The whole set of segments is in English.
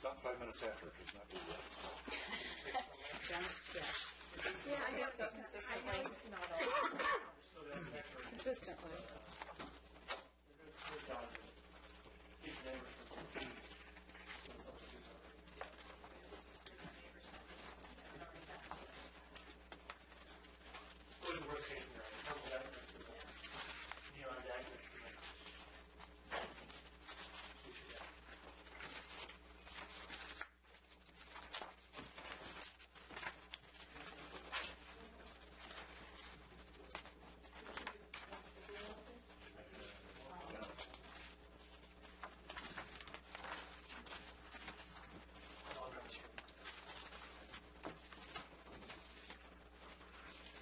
Stop 5 minutes after. It's not too late. John's yes. Yeah, I guess so consistently. Consistently. What is the worst case scenario? Purple deck neon deck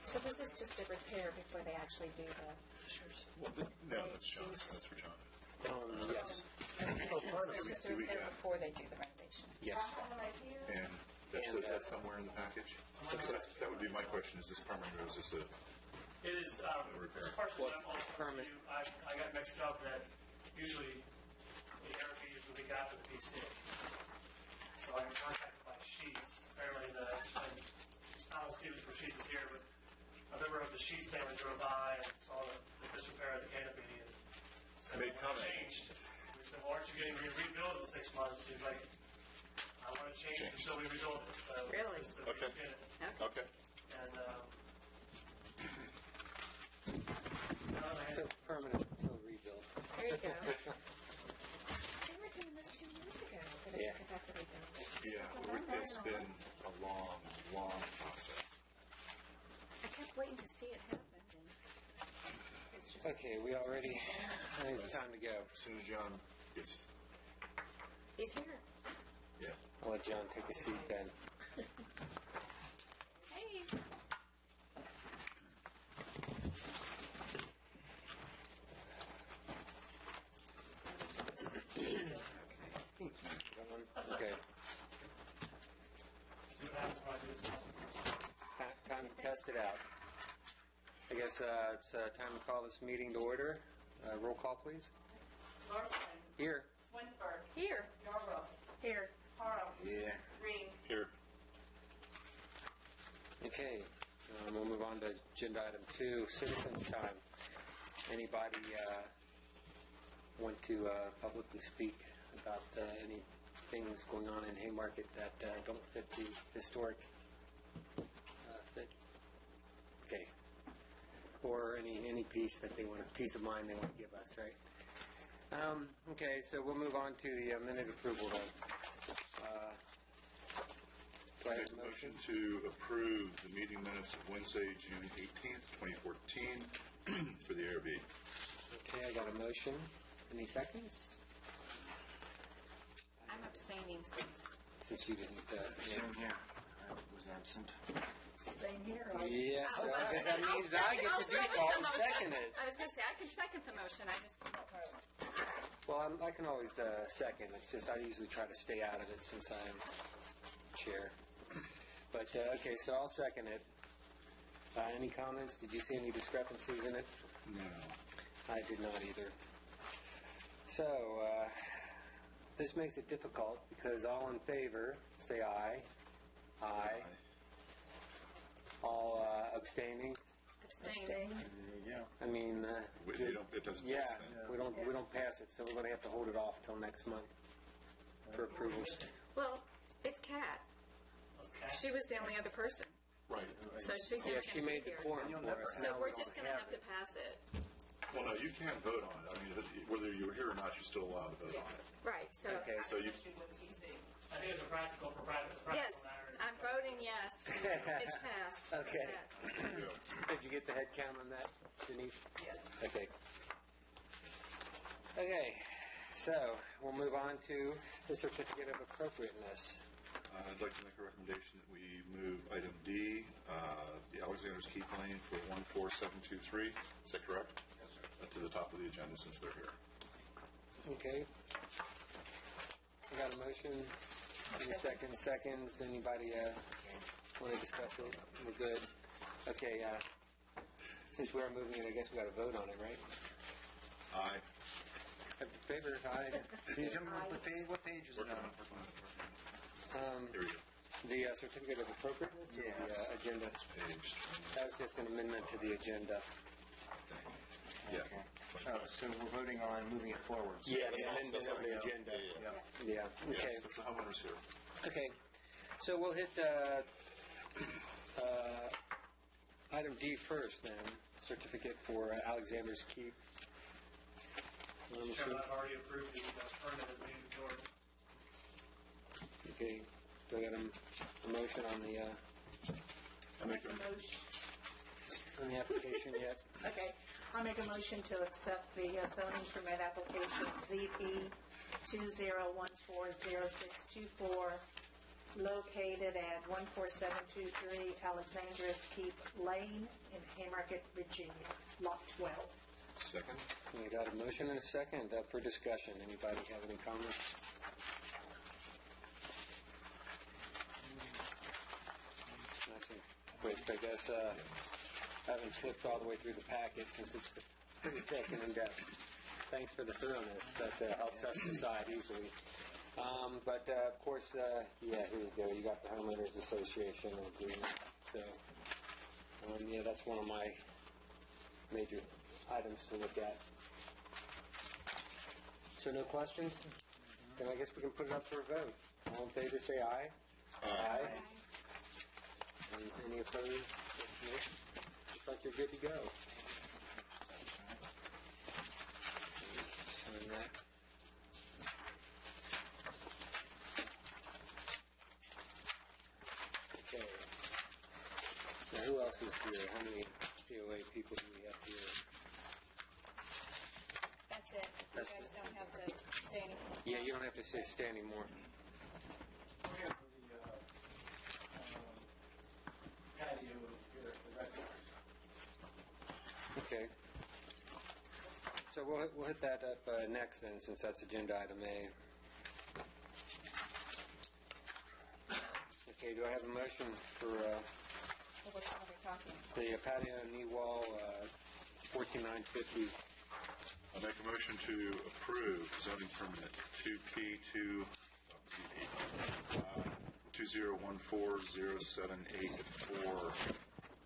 So this is just a repair before they actually do the... Well, no, that's John's. That's for John. Yes. So it's just a repair before they do the renovation. Yes. And that says that somewhere in the package? That would be my question. Is this permanent or is this a... It is repair? it's partially What's also permanent? I got mixed up that usually the ARP is the week after the PC. So I'm contacted by Sheets. Apparently Alan Stevens from Sheets is here, but a member of the Sheets family drove by and saw the disrepair of the canopy and said, Made comment. changed. We said, well, aren't you getting rebuilt in 6 months? He's like, I want to change until we rebuild it. So Really? it's just to Okay. reskin it. Okay. And So permanent until rebuild. There you go. They were doing this 2 years ago. But Yeah. I got to rebuild it. Yeah, it's been a long, long process. I kept waiting to see it happen. And it's just... Okay, we all ready? I think it's time to go. As soon as John gets... He's here. Yeah. I'll let John take a seat then. Hey. Okay. see what happens when I do this. Time to test it out. I guess it's time to call this meeting to order. Roll call, please. Larson, Here. Swinburne, Here. Yarbrough, Here. Harrell, Yeah. Green. Here. Okay. We'll move on to agenda item 2, citizens' time. Anybody want to publicly speak about any things going on in Haymarket that don't fit the historic fit? Okay. Or any piece that they want, a piece of mind they want to give us, right? Okay, so we'll move on to the minute approval then. Do I have Make a a motion to approve the meeting minutes of Wednesday, June 18th, 2014 for the ARB. Okay, I got a motion. Any seconds? I'm abstaining Since you didn't... Same here. I was absent. Same here. Yeah, so I guess that means I get to default and second it. I was going to say, I can second the motion. I just don't vote. Well, I can always second. It's just I usually try to stay out of it since I'm chair. But, okay, so I'll second it. Any comments? Did you see any discrepancies in it? No. I did not either. So, this makes it difficult because all in favor, say aye. Aye. All abstaining? Abstaining. There you go. I mean, It doesn't yeah, pass then. we don't pass it, so we're going to have to hold it off until next month for approvals. Well, it's Kat. She was the only other person. Right. So she's Yeah, not she going to made be the here. quorum for us. So Now we're we just don't going to have to it. pass it. Well, no, you can't vote on it. I mean, whether you were here or not, you're still allowed to vote on it. Right, so... Okay. So you... I think it's a practical Yes, matter. I'm voting yes. It's passed. Okay. There you go. Did you get the head count on that, Denise? Yes. Okay. Okay, so we'll move on to the certificate of appropriateness. I'd like to make a recommendation that we move item D, the Alexander's Keep Lane for 14723. Is that correct? Yes, sir. To the top of the agenda since they're here. Okay. I got a motion. Any seconds? Anybody want to discuss it? We're good. Okay, since we are moving it, I guess we got to vote on it, right? Aye. favor? Aye. Can you tell me what page is it Working on on? it, working on it, working on it. Here we go. The certificate of appropriateness or the Yes. agenda? It's page 20. That was just an amendment to the agenda. Yeah. Okay. Oh, so we're voting on moving it forward. Yeah, the That's all- amendment that's of all the we have. agenda. Yeah. Yeah. Yeah, Yeah, okay. so it's the homeowners here. Okay, so we'll hit item D first then, certificate for Alexander's Keep. Chairman, I've already approved the permit as being ignored. Okay, do I got a motion on the I make a, application yet? Okay, I'll make a motion to accept the zoning permit application ZP 20140624, located at 14723 Alexander's Keep Lane in Haymarket, Virginia, Lot 12. second. We got a motion and a second up for discussion. Anybody have any comments? Nice and quick, I guess, haven't flipped all the way through the packet since it's pretty thick and in-depth. Thanks for the thoroughness. That helps us decide easily. But, of course, yeah, here you go. You got the Homeowners Association agreement. So, yeah, that's one of my major items to look at. So no questions? Then I guess we can put it up for a vote. All in favor, say aye. Aye. Any opposed? Looks like you're good to go. Sign that. Okay. Now who else is here? How many COA people do we have here? That's it. You That's guys it. don't have to stay anymore. Yeah, you don't have to stay anymore. We have the patio here at the restaurant. Okay. So we'll hit that up next then, since that's agenda item A. Okay, do I have a motion for What are we talking? the patio and knee wall 14950? I make a motion to approve zoning permit 2P2 20140784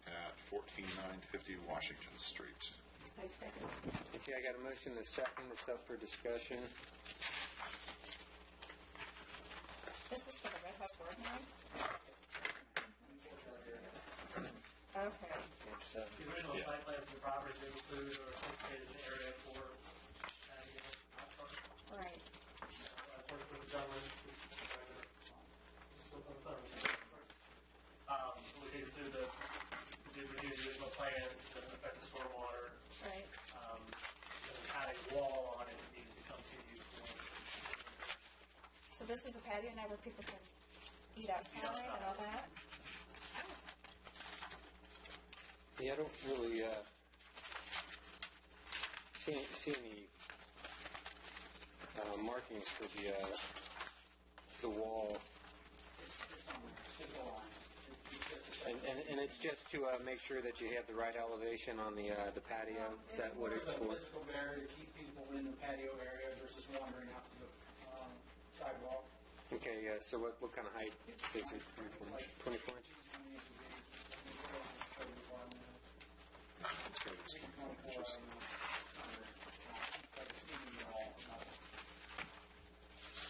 at 14950 Washington Street. I second. Okay, I got a motion and a second. It's up for discussion. This is for the Red House Ordinary? Okay. It's, The original site plan for the property did include or anticipated an area for patio, hot truck. Right. I've worked with the gentleman, still on the phone. We did do we did review the original plans, it doesn't affect the stormwater. Right. Had a wall on it that needed to come to you for. So this is a patio now where people can eat outside and all that? yeah, I don't really see any markings for the wall. And it's just to make sure that you have the right elevation on the patio. Is that what it's a for? physical barrier to keep people in the patio area versus wandering out to the sidewalk. Okay, so what kind of height is it? 24 inches?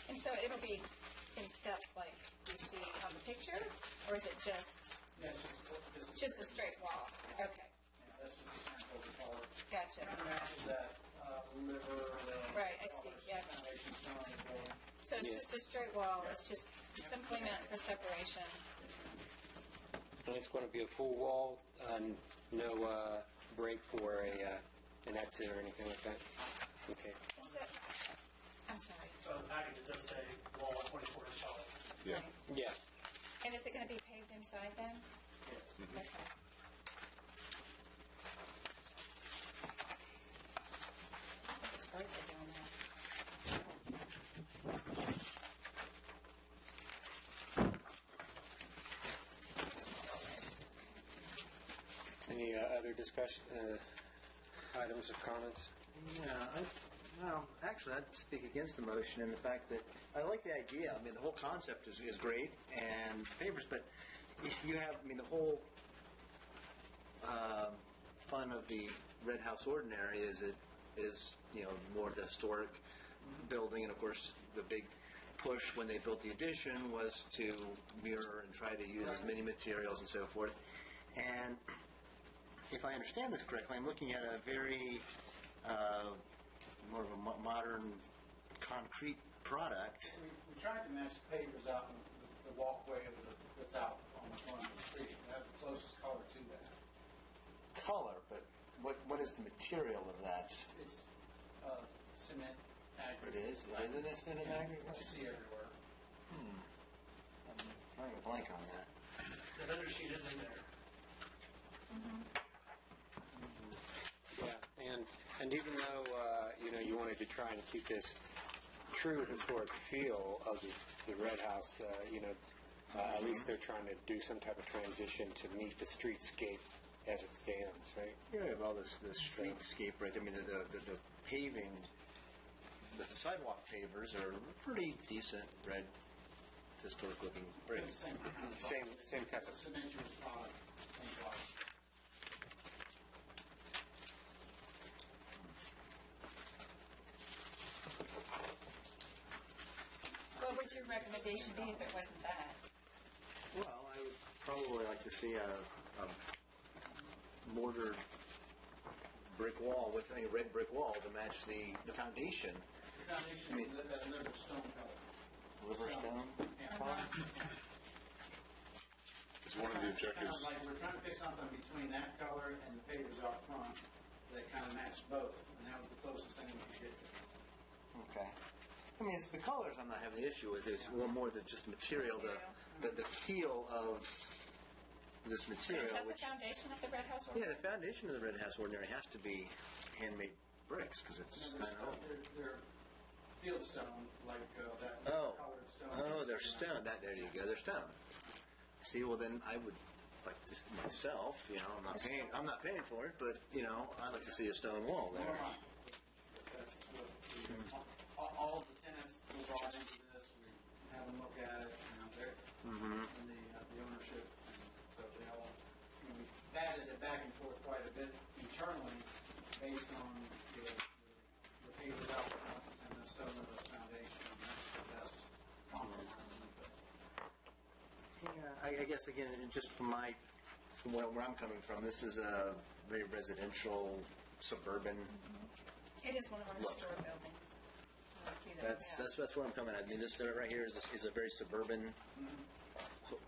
And so it'll be in steps like you see on the picture? Or is it just a straight wall? Okay, That's just a sample of the color. gotcha. It matches that river. Right, I see, yeah. Foundation stone as well. So it's just a straight wall, it's just simply meant for separation. And it's going to be a full wall, no break for an exit or anything like that? Okay. Is it? I'm sorry. So the package, it does say wall 24 inch solid. Yeah. Yeah. And is it going to be paved inside then? Yes. Okay. It's great they're doing that. Any other discussion, items or comments? Yeah, Well, actually, I'd speak against the motion in the fact that I like the idea. I mean, the whole concept is great and favors, but you have, I mean, the whole fun of the Red House Ordinary is more the historic building, and of course the big push when they built the addition was to mirror and try to use as many materials and so forth. And if I understand this correctly, I'm looking at a very more of a modern concrete product. We tried to match the pavers out in the walkway that's out on the front of the street. It has the closest color to that. Color, but what is the material of that? It's cement It aggregate. is? Isn't it in an aggregate? What you see everywhere. I'm drawing a blank on that. The vendor sheet is in there. Yeah, and even though you wanted to try and keep this true historic feel of the Red House, at least they're trying to do some type of transition to meet the streetscape as it stands, right? Yeah, we have all this the streetscape right there. I mean, the paving, the sidewalk pavers are pretty decent red, historic looking bricks. Same type It's a of. cementous product. Same product. What would your recommendation be if it wasn't that? Well, I would probably like to see a mortared brick wall with a red brick wall to match the foundation. The foundation is another stone color. River stone. Yeah. Is one of the Kind objectives, of like we're trying to pick something between that color and the pavers out front that kind of matched both, and that was the closest thing we could get to. Okay. I mean, it's the colors I'm not having the issue with. It's more than just the material, the feel of this material. Is that the Which, foundation of the Red House? yeah, the foundation of the Red House Ordinary has to be handmade bricks because it's And kind of old. they're field stone, like that Oh, colored stone. oh, they're stone. There you go. They're stone. See, well then I would like this myself. I'm not paying for it, but I'd like to see a stone wall there. That's what all the tenants were brought into this. We had them look at it, and the ownership, and so they all. We batted it back and forth quite a bit internally, based on the pavers out front and the stone of the foundation. And that's the best compromise. Yeah, I guess again, just from where I'm coming from, this is a very residential, suburban. It is one of our Look. historic buildings. Yeah. That's where I'm coming at. I mean, this right here is a very suburban,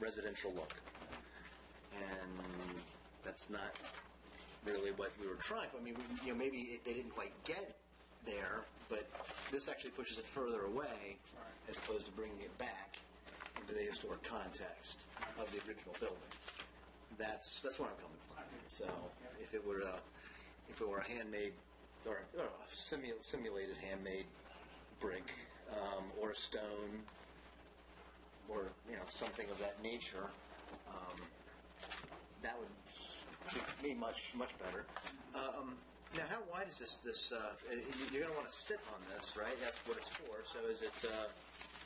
residential look, and that's not really what we were trying for. I mean, maybe they didn't quite get there, but this actually pushes it further away, as opposed to bringing it back into the historic context of the original building. That's where I'm coming from. So, if it were a handmade or a simulated handmade brick, or a stone, or something of that nature, that would suit me much better. Now, how wide is this? You're going to want to sit on this, right? That's what it's for. So, is it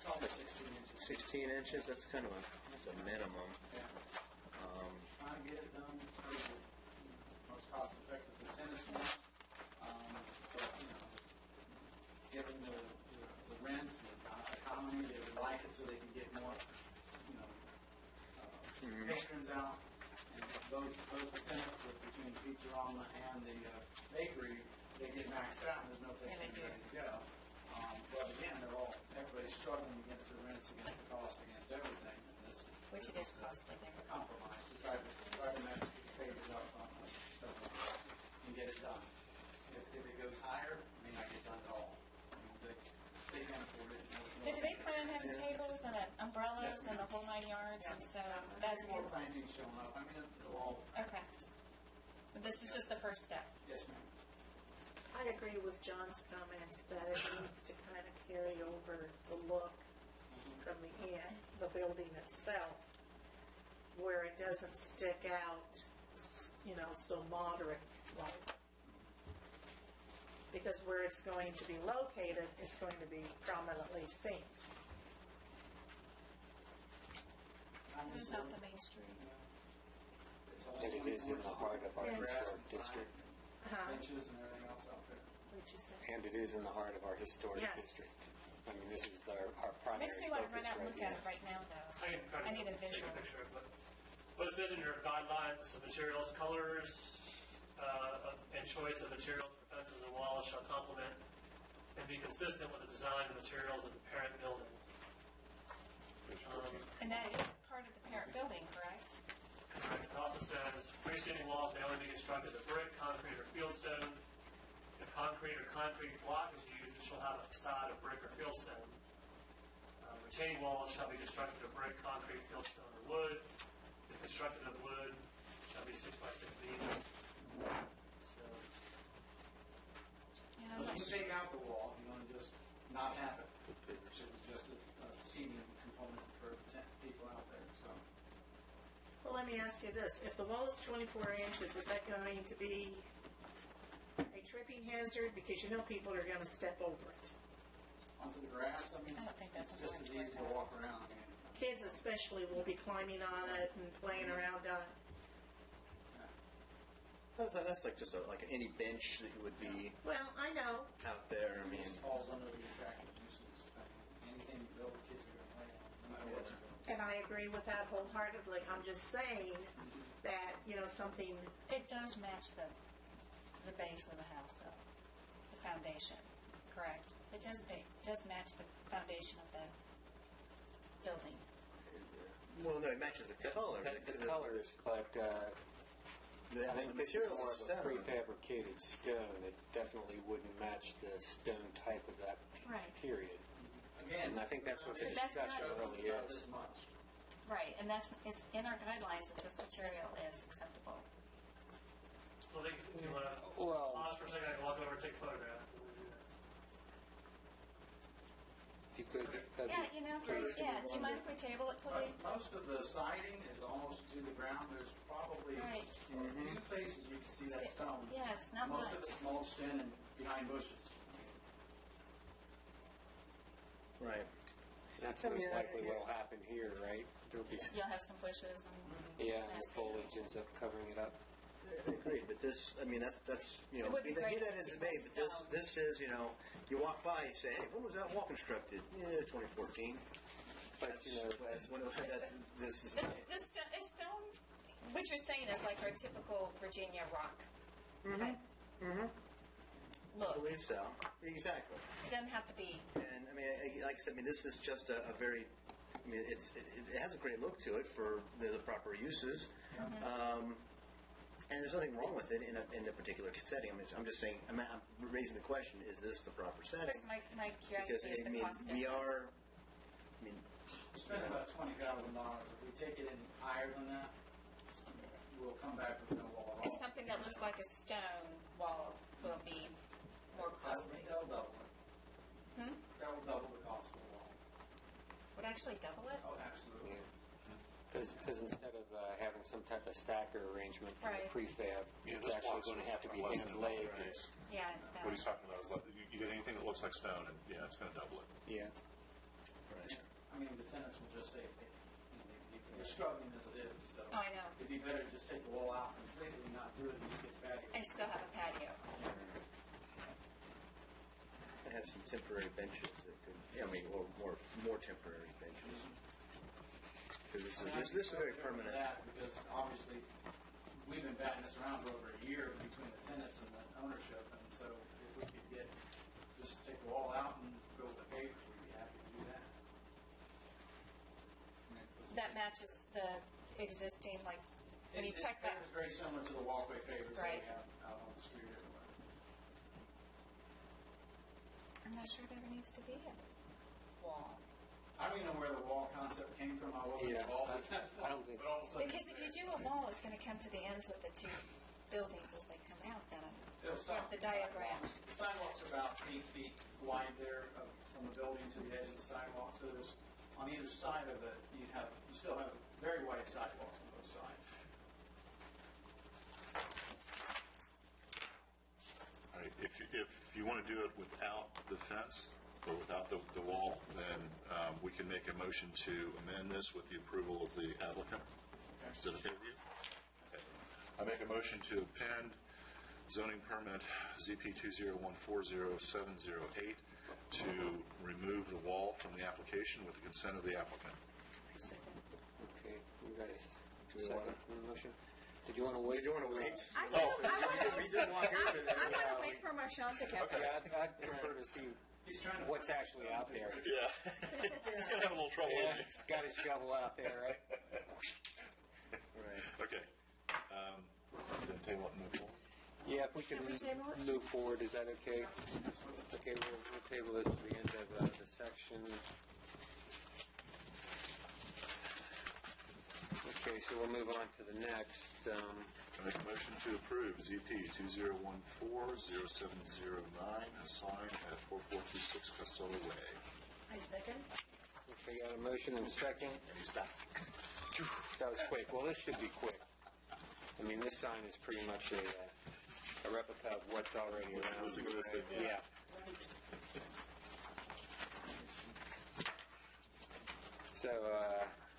Probably 16 inches. 16 inches? That's kind of that's a minimum. Yeah. Trying to get it done as most cost effective for tenants want. But, given the rents, the economy, they would like it so they can get more, patrons out. And both the tenants between Pizzarama and the bakery, they get maxed out and there's no place Yeah, they do. ready to go. But again, everybody's struggling against the rents, against the cost, against everything. And this is Which it is costly there. a compromise. We try to match the favors up front and get it done. If it goes higher, it may not get done at all. They can't afford it. Now, do they plan on having tables and umbrellas and the whole 9 yards? And so that's More plantings showing up. I mean, it'll all, okay. But this is just the first step. yes, ma'am. I agree with John's comments that it needs to kind of carry over the look from the building itself, where it doesn't stick out, so moderate like. because where it's going to be located, it's going to be prominently seen. What is off the main street? And it is in the heart of our Yeah. historic district. Benches and everything else out there. Which is And it is in the heart of our historic Yes. district. I mean, this is our primary Makes me want to focus run out and right look at here. it right now, though. I need a visual. Take a picture, but what it says in your guidelines, the materials, colors, and choice of materials for fences and walls shall complement and be consistent with the design and materials of the parent building. And that is part of the parent building, correct? It also says freestanding walls may only be constructed of brick, concrete, or fieldstone. If concrete or concrete block is used, it shall have a facade of brick or fieldstone. Retaining walls shall be constructed of brick, concrete, fieldstone, or wood. If constructed of wood, shall be 6 by 6 feet. So, Yeah, I'm But not you can sure. take out the wall, you want to just not have it. It's just a seating component for people out there, so. Well, let me ask you this. If the wall is 24 inches, is that going to be a tripping hazard? Because you know people are going to step over it. Onto the grass, I mean, I don't think that's it's just as important easy to to work walk around. I mean, Kids especially will be climbing on it and playing around on it. That's like just like any bench that would be Well, I know. out there. I It mean, just falls under the attractive uses thing. Anything you build, kids are gonna play on, no matter what you do. And I agree with that wholeheartedly. I'm just saying that, something, It does match the base of the house, though, the foundation, correct? It does match the foundation of the building. well, no, it matches the color. The colors, but The I think this is materials more are of a stone. prefabricated stone. It definitely wouldn't match the stone type of that Right. period. Again. And I think that's what the That's not- discussion really About is. this much. Right, and it's in our guidelines that this material is acceptable. well, if you want to Well, pause for a second, I can walk over and take a photograph. if you could, that'd Yeah, be great. do you mind if we table it till we? Most of the siding is almost to the ground. There's probably Right. in a few places you can see that stone. Yeah, it's not Most much. of it's mulched in and behind bushes. Right. That's I mean, most likely what'll happen here, right? There'll be, You'll have some bushes and. yeah, the That's- foliage ends up covering it up. I agree, but this, I mean, that's It would be be great that if as it people may, but this, stone. this is, you walk by, you say, hey, when was that wall constructed? Yeah, 2014. But, That's, you know, that's when this is. This stone, what you're saying is like our typical Virginia rock type I look. believe so. Exactly. It doesn't have to be. And I mean, like I said, I mean, this is just a very, I mean, it has a great look to it for the proper uses. And there's nothing wrong with it in the particular setting. I'm just saying, I'm raising the question: is this the proper setting? Because my Because curiosity is I the mean, cost we difference. are. I mean, We spend about $20,000. If we take it any higher than that, we'll come back with no wall at And all. something that looks like a stone wall will be more costly. That'll double it. That will double the cost of the wall. Would actually double it? Oh, absolutely. Because instead of having some type of stacker arrangement for the Right. prefab, Yeah, it's this actually block's going to have to be less hand than laid. that, right? Yeah. What he's talking about is like, you get anything that looks like stone, and yeah, it's going to double it. Yeah. I mean, the tenants will just say, they're struggling as it is, so. Oh, I know. It'd be better to just take the wall out completely, not do it, and just get patio. And still have a patio. I have some temporary benches that could, I mean, or more temporary benches. Because this is very permanent. That, because obviously, we've been batting this around for over a year between the tenants and the ownership, and so if we could get, just take the wall out and go with the pavers, we'd be happy to do that. I mean, it was- That matches the existing, like, when you It's check that. very similar to the walkway pavers that Right. we have out on the street everywhere. I'm not sure it ever needs to be a wall. I don't even know where the wall concept came from, I wasn't Yeah, involved in that. I don't think- But all of a sudden Because it's if you there. do a wall, it's going to come to the ends of the two buildings as they come out then. It'll Yeah, stop the the diagram. sidewalks. The sidewalks are about 8 feet wide there from the building to the edge of the sidewalk. So there's, on either side of it, you still have very wide sidewalks on both sides. All right, if you, if you want to do it without the fence or without the wall, then we can make a motion to amend this with the approval of the applicant. Is that okay with you? Okay. I make a motion to append zoning permit ZP 20140-708 to remove the wall from the application with the consent of the applicant. Okay, you got a second for the motion? Did you want to wait? Did you want to wait? We did walk over there. I'm going to wait for Marchand to get there. Yeah, I'd prefer to see what's actually out there. Yeah. He's going to have a little trouble Yeah, with he's got his shovel out there, right? Right. it. Okay. Then table it and move forward. Yeah, if we can move forward, is that okay? Okay, we'll table this to the end of the section. Okay, so we'll move on to the next. I make a motion to approve ZP 2014-0709, a sign at 4426 Costello Way. I second. Okay, got a motion and a second. And he's back. That was quick. Well, this should be quick. I mean, this sign is pretty much a replica of what's already around. What's existing, Yeah. yeah. So,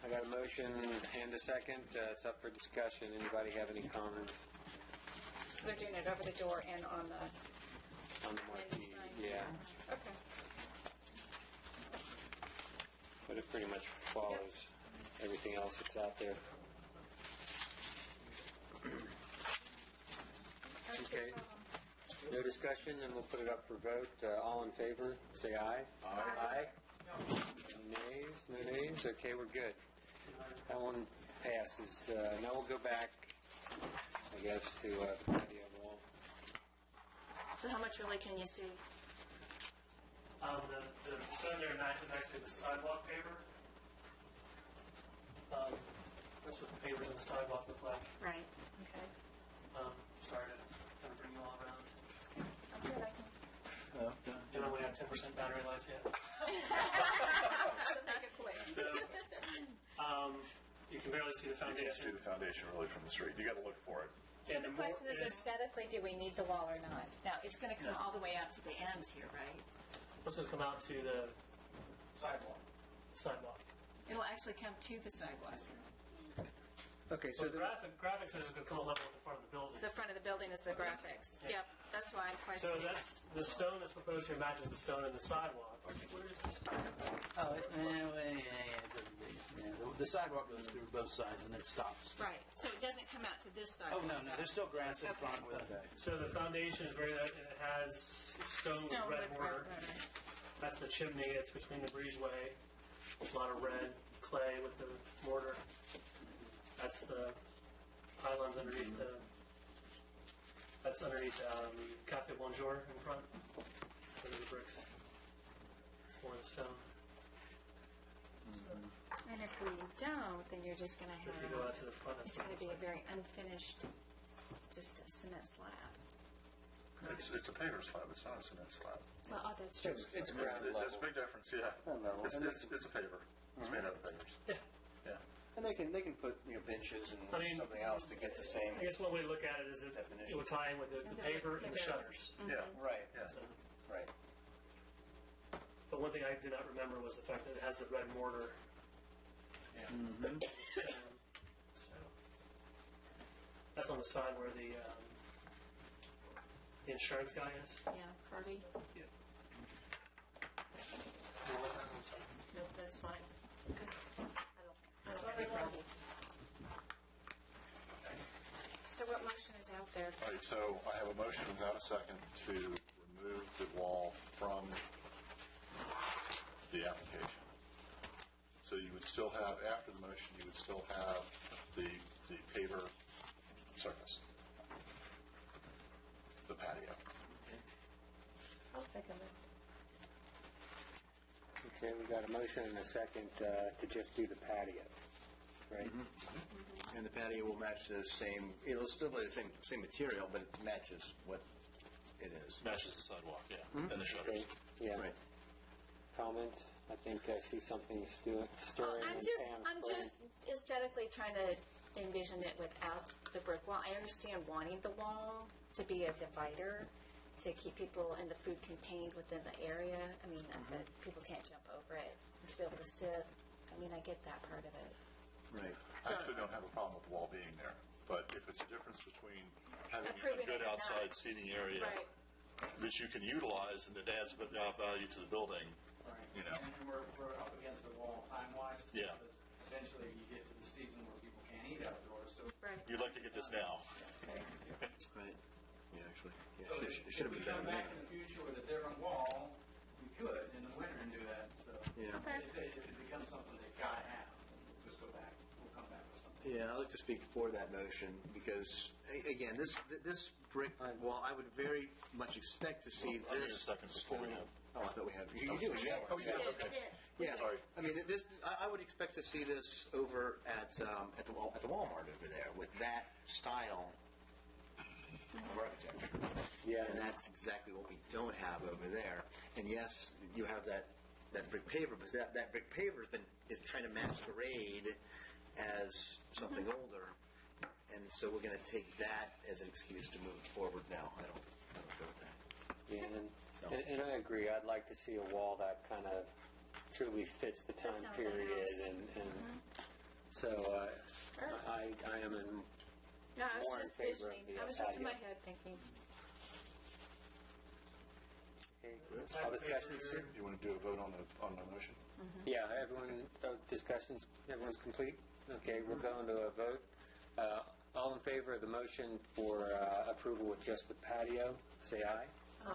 I got a motion and a second. It's up for discussion. Anybody have any comments So they're doing it over the door and on the on the menu marquee? sign? Yeah, Okay. but it pretty much follows everything else that's out there. Okay. No discussion, and we'll put it up for vote. All in favor, say aye. Aye. Nays? No nays? Okay, we're good. That one passes. Now we'll go back, I guess, to the patio wall. So how much really can you see? The stone there next to the sidewalk paver. That's what the pavers and the sidewalk look like. Right. Okay. Sorry to kind of bring you all around. I'm good. I can. You know, we have 10% battery life yet. So make it quick. So, you can barely see the You can't see foundation. the foundation really from the street. You got to look for it. And The question is aesthetically, do we need the wall or not? Now, it's going to come all the way out to the ends here, right? what's going to come out to the Sidewalk. sidewalk. It'll actually come to the sidewalk. Okay, So the graphics is going to come level with the front of the building. The front of the building is the graphics. Yeah. Yep, that's why I'm So questioning. that's the stone that's proposed here matches the stone in the sidewalk. Oh, the sidewalk goes through both sides and it stops. Right, so it doesn't come out to this side. Oh, no, there's still grass in Okay. front with it. So the foundation is very, it has stone with Stone red with mortar. red. That's the chimney. It's between the breezeway. A lot of red clay with the mortar. That's the pylons underneath the. That's underneath Cafe Bonjour in front. Under the bricks. It's more the stone. And if we don't, then you're just going to If you go out have, to the front, it's going to be a very unfinished, just a cement slab. It's a paver slab. It's not a cement slab. Well, oh, that's true. It's ground level. There's a big difference, yeah. It's a paver. It's made out of pavers. Yeah. Yeah. And they can put benches and I mean- something else to get the same. I guess one way to look at it is it would tie in with the paver and the shutters. Yeah. Right. Yeah. So, Right. but one thing I did not remember was the fact that it has the red mortar. So, that's on the side where the insurance guy is. Yeah, Kirby? Yeah. Nope, that's fine. I don't have a problem. So what motion is out there? All right, so I have a motion without a second to remove the wall from the application. So you would still have, after the motion, you would still have the paver surface, the patio. I'll second it. Okay, we got a motion and a second to just do the patio, right? And the patio will match the same, it'll still be the same material, but it matches what it is. Matches the sidewalk, yeah, and the shutters. Okay, yeah. Right. Comments? I think I see something stirring I'm in just, Pam's I'm brain. just aesthetically trying to envision it without the brick wall. I understand wanting the wall to be a divider, to keep people and the food contained within the area. I mean, that people can't jump over it, and to be able to sit. I mean, I get that part of it. Right. I actually don't have a problem with the wall being there, but if it's a difference between having a Approving good it or not. outside seating area Right. that you can utilize and that adds value to the building, Right. you know. And we're up against the wall time-wise. Yeah. Because eventually you get to the season where people can't eat outdoors, so. Right. You'd like to get this now. Right. Yeah, actually. Yeah, So it should have been If we come done. back in the future with a different wall, we could in the winter and do that, so. Yeah. Okay. If it becomes something they gotta have, we'll just go back, we'll come back with something. Yeah, I'd like to speak for that motion because, again, this brick wall, I would very much expect to see I need a this. second before we have. Oh, I thought we had. You do. Yeah. Oh, you did? Yeah, Okay. I did. Yeah. Sorry. I mean, I would expect to see this over at the Walmart over there with that style of architecture. Yeah. And that's exactly what we don't have over there. And yes, you have that brick paver, but that brick paver is trying to masquerade as something older. And so we're going to take that as an excuse to move forward now. I don't go with that. Yeah, and I agree. I'd like to see a wall that kind of truly fits the time down the period, house. and so I am in. No, I was More in just favor of visioning. the I was just in my patio. head thinking. Okay, all discussions. Do you want to do a vote on the motion? Yeah, everyone discussions. Everyone's complete. Okay, we'll go into a vote. All in favor of the motion for approval with just the patio, say aye. Aye.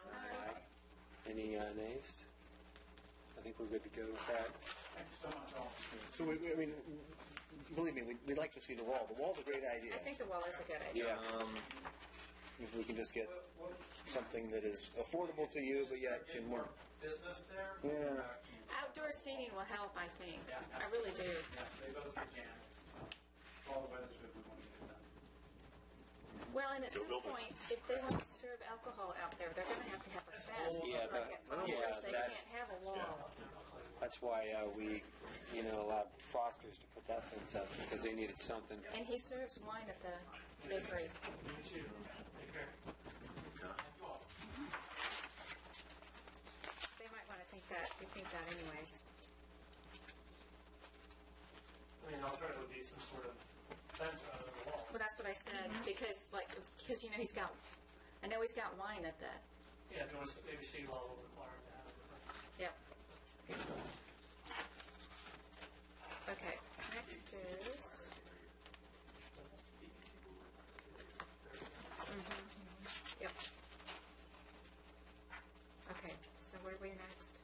Any nays? I think we're good to go with that. Thanks so much, all. So, I mean, believe me, we'd like to see the wall. The wall's a great idea. I think the wall is a good idea. Yeah. If we can just get something that is affordable to you, but yet can work. Business there? Yeah. Outdoor seating will help, I think. Yeah. I really do. Yeah, they both are jammed. All the weather's good, we want to get it done. Well, and at Go some build it. point, if they want to serve alcohol out there, they're going to have a fence. Yeah, like at Foster's, they that- can't have a wall. That's why we, allowed Foster's to put that fence up because they needed something. And he serves wine at the bakery. You too. Take care. They might want to rethink that anyways. I mean, alternative would be some sort of fence rather than a wall. Well, that's what I said, because I know he's got wine at the, Yeah, if you want to, maybe city law will require to have it. yep. Okay, next is. Yep. Okay, so where are we next?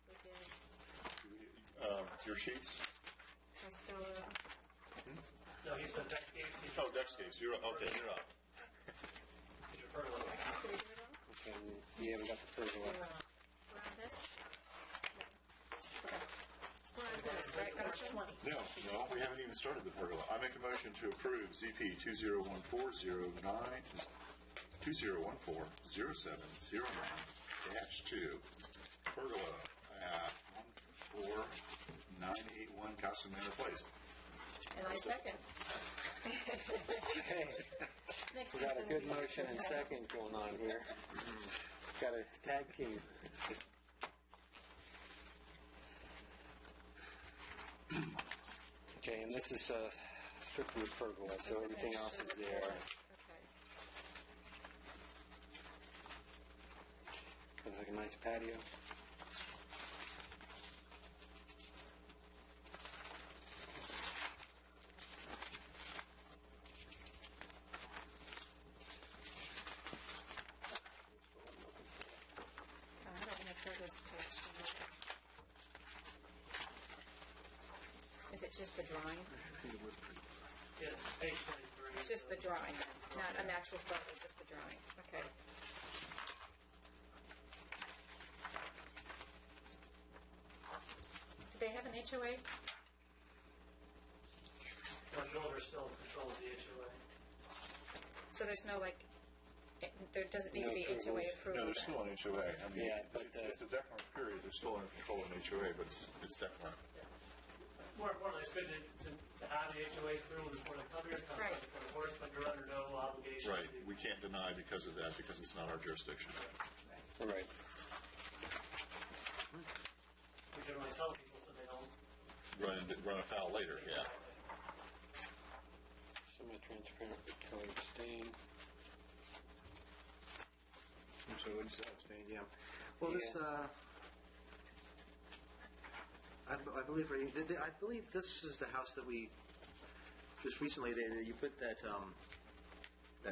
We did Your sheets? Costello. No, he said Dexcapes, he Oh, Dexcapes. You're up. Okay, you're up. should refer to it. Did we do it all? Okay, yeah, we got the pergola. We're on this? Okay. We're on this, right, Costello? No, we haven't even started the pergola. I make a motion to approve ZP 2014-0709-2 pergola at 14981 Casa Manor Place. And I second. Okay, Next we got a one. good motion and second going on here. Got a tag team. Okay, and this is strictly pergola, so This is everything else is actually there. Okay. Looks like a nice patio. I don't know if there was attached to it. Is it just the drawing? Yeah, it's page 23. It's just the drawing, not an actual photo, just the drawing. Okay. Do they have an HOA? The builder still controls the HOA. So there's no there doesn't need to be No HOA approvals. approval. No, there's still an HOA. I mean, Yeah, but, it's a declarant period. They're still in control of an HOA, but it's declarant. More importantly, it's good to have the HOA through before they come here, come Right. before the board, but you're under no obligation Right, to. we can't deny because of that, because it's not our jurisdiction. All right. We generally tell people so they don't. Run afoul later, yeah. Semi-transparent with colored stain. I'm sorry, what did you say? Abstain, yeah. Well, this, I believe this is the house that we, just recently, you put that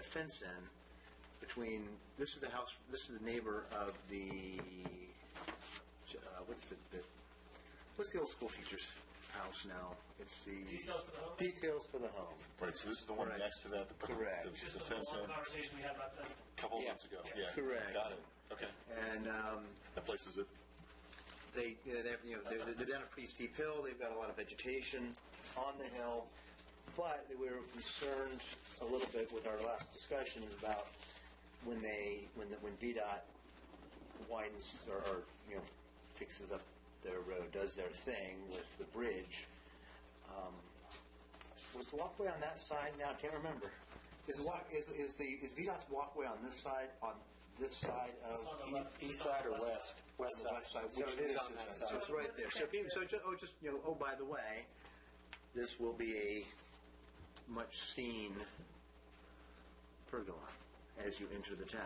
fence in between, this is the house, this is the neighbor of the, what's the old school teacher's house now? It's the. Details for the home? Details for the home. Right, so this is the one Right. next to that, the Correct. the Just the fence in, one conversation we had about fencing. a couple of Yeah. months ago, yeah. Correct. Got it, okay. And, That place is it, they have, they're down a pretty steep hill. They've got a lot of vegetation on the hill, but we were concerned a little bit with our last discussions about when VDOT widens or fixes up their road, does their thing with the bridge. Was the walkway on that side now? I can't remember. Is VDOT's walkway on this side? On this side of It's on the left. East side or west? West the side. west side? So Which it is this on that So side. it's right there. So by the way, this will be a much seen pergola as you enter the town.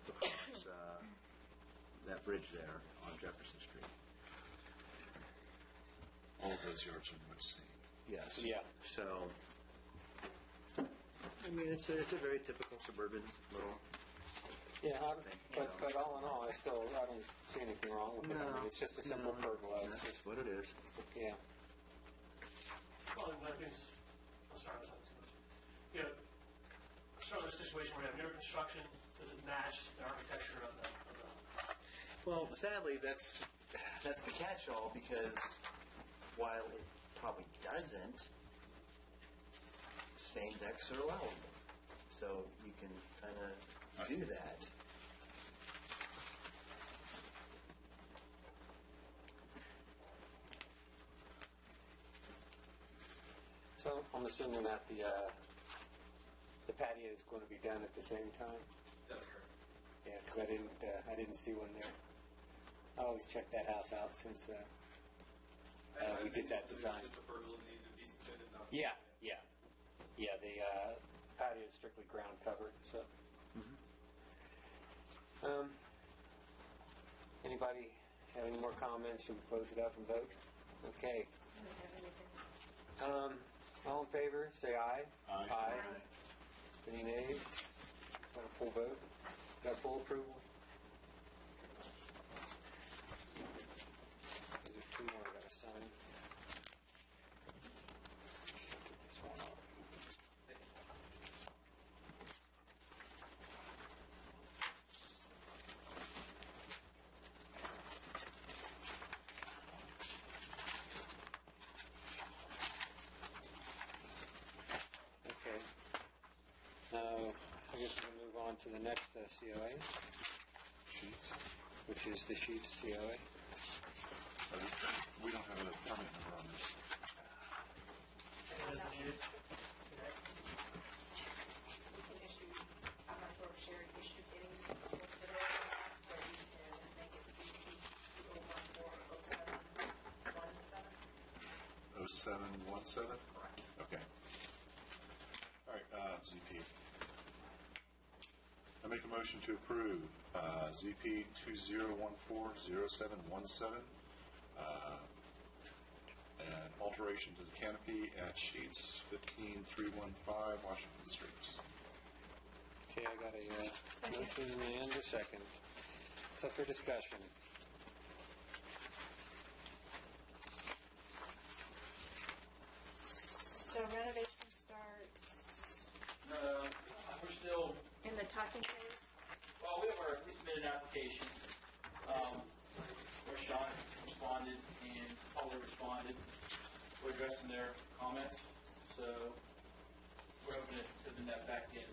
Because that bridge there on Jefferson Street. all of those yards are much seen. Yes. Yeah. So, I mean, it's a very typical suburban little. Yeah, but all in all, I don't see anything wrong with it. I mean, it's just a simple pergola. It's That's just, what it is. yeah. Well, I think, I'm sorry, I was talking too much. You know, certainly a situation where you have newer construction, does it match the architecture of the Well, sadly, that's the catch-all because while it probably doesn't, stain decks are allowable. So you can kind of do that. So I'm assuming that the patio is going to be done at the same time? That's correct. Yeah, because I didn't see one there. I always check that house out since we did that design. Just a pergola that needed to be submitted. Yeah. The patio is strictly ground covered. So, anybody have any more comments? Should we close it up and vote? Okay. All in favor, say aye. Aye. Any nays? Got a full vote? Got full approval? There's two more I gotta sign. Take this one off. Okay. Now, I guess we'll move on to the next COA, Sheets. which is the Sheets COA. We don't have a permit number on this. designated. We can issue, I'm not sure if Sherry issued any for the road, so we can make it DT 0140717. 0717? Okay. All right, ZP. I make a motion to approve ZP 2014-0717, an alteration to the canopy at Sheets 15315 Washington Street. Okay, I got a motion and a second. So for discussion. So renovation starts We're still, in the talking phase? well, we submitted an application, where Sean responded and Holly responded. We're addressing their comments, so we're hoping to send that back in.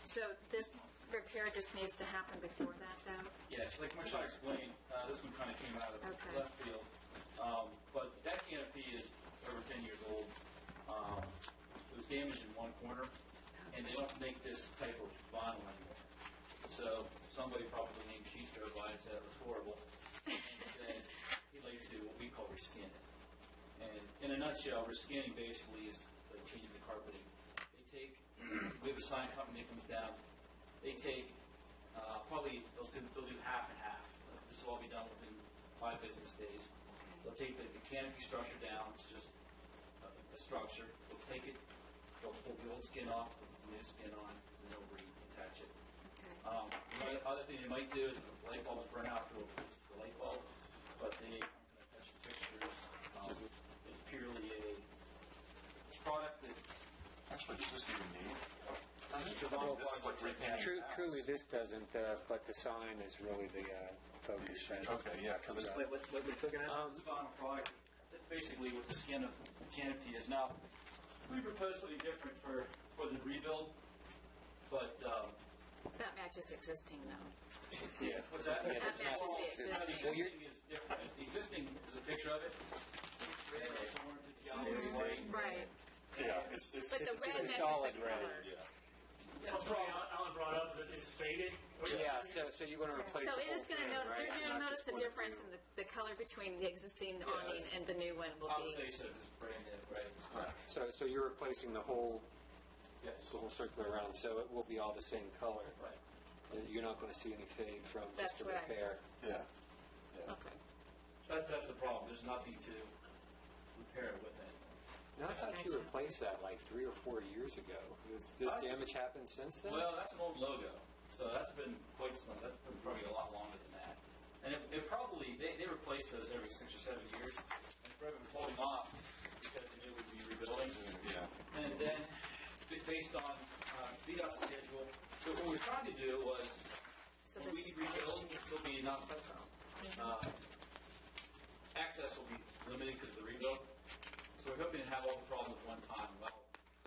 So this repair just needs to happen before that, though? Yes, like Marshall explained, this one kind of came out of Okay. left field. But that canopy is and they don't make this type of vinyl anymore. So somebody probably named Schuster realized that it was horrible, and said he'd like to what we call reskin it. And in a nutshell, reskinning basically is like changing the carpeting. They take, we have a sign company that comes down. They take probably they'll do half and half. This will all be done within 5 business days. They'll take the canopy structure down. It's just a structure. They'll take it. They'll pull the old skin off, put the new skin on, and they'll reattach it. The other thing they might do is if the light bulbs burn out, they'll replace the light bulb, but they aren't going to touch the fixtures. It's purely a product that Actually, does this even need? This is like repainting the house. Truly, this doesn't, but the sign is really the focus. Okay, yeah, because What we're looking at? It's a vinyl product that basically what the skin of the canopy is. Now, we propose something different for the rebuild, but That matches existing though. yeah, what's that? Yeah, That matches the The existing. existing is different. The existing is a picture of it. It's red, it's orange, it's yellow, it's white. Right. yeah, it's But the It's red a matches solid the red. color. yeah. That's why Alan brought up that it's faded. Yeah, so you're going to replace So the it whole is going to thing, notice, right? they're going to Not notice just the one difference in the color between the existing awning and the new one will I would be. say so, it's brand new, right? So you're replacing the whole Yes. circle around, so it will be all the same color. Right. You're not going to see any fade from That's just the what I- repair. Yeah. Okay. That's the problem. There's nothing to repair with it. Now, I thought you replaced that like 3 or 4 years ago. Has this damage happened since then? Well, that's an old logo, so that's been quite some. That's been probably a lot longer than that. And it probably they replace those every 6 or 7 years. And forever been holding off because they knew we'd be rebuilding. Yeah. And then, based on VDOT's schedule, so what we're trying to do was So when this we is rebuild, there'll be enough. Access will be limited because of the rebuild. So we're hoping to have all the problems at one time. Well,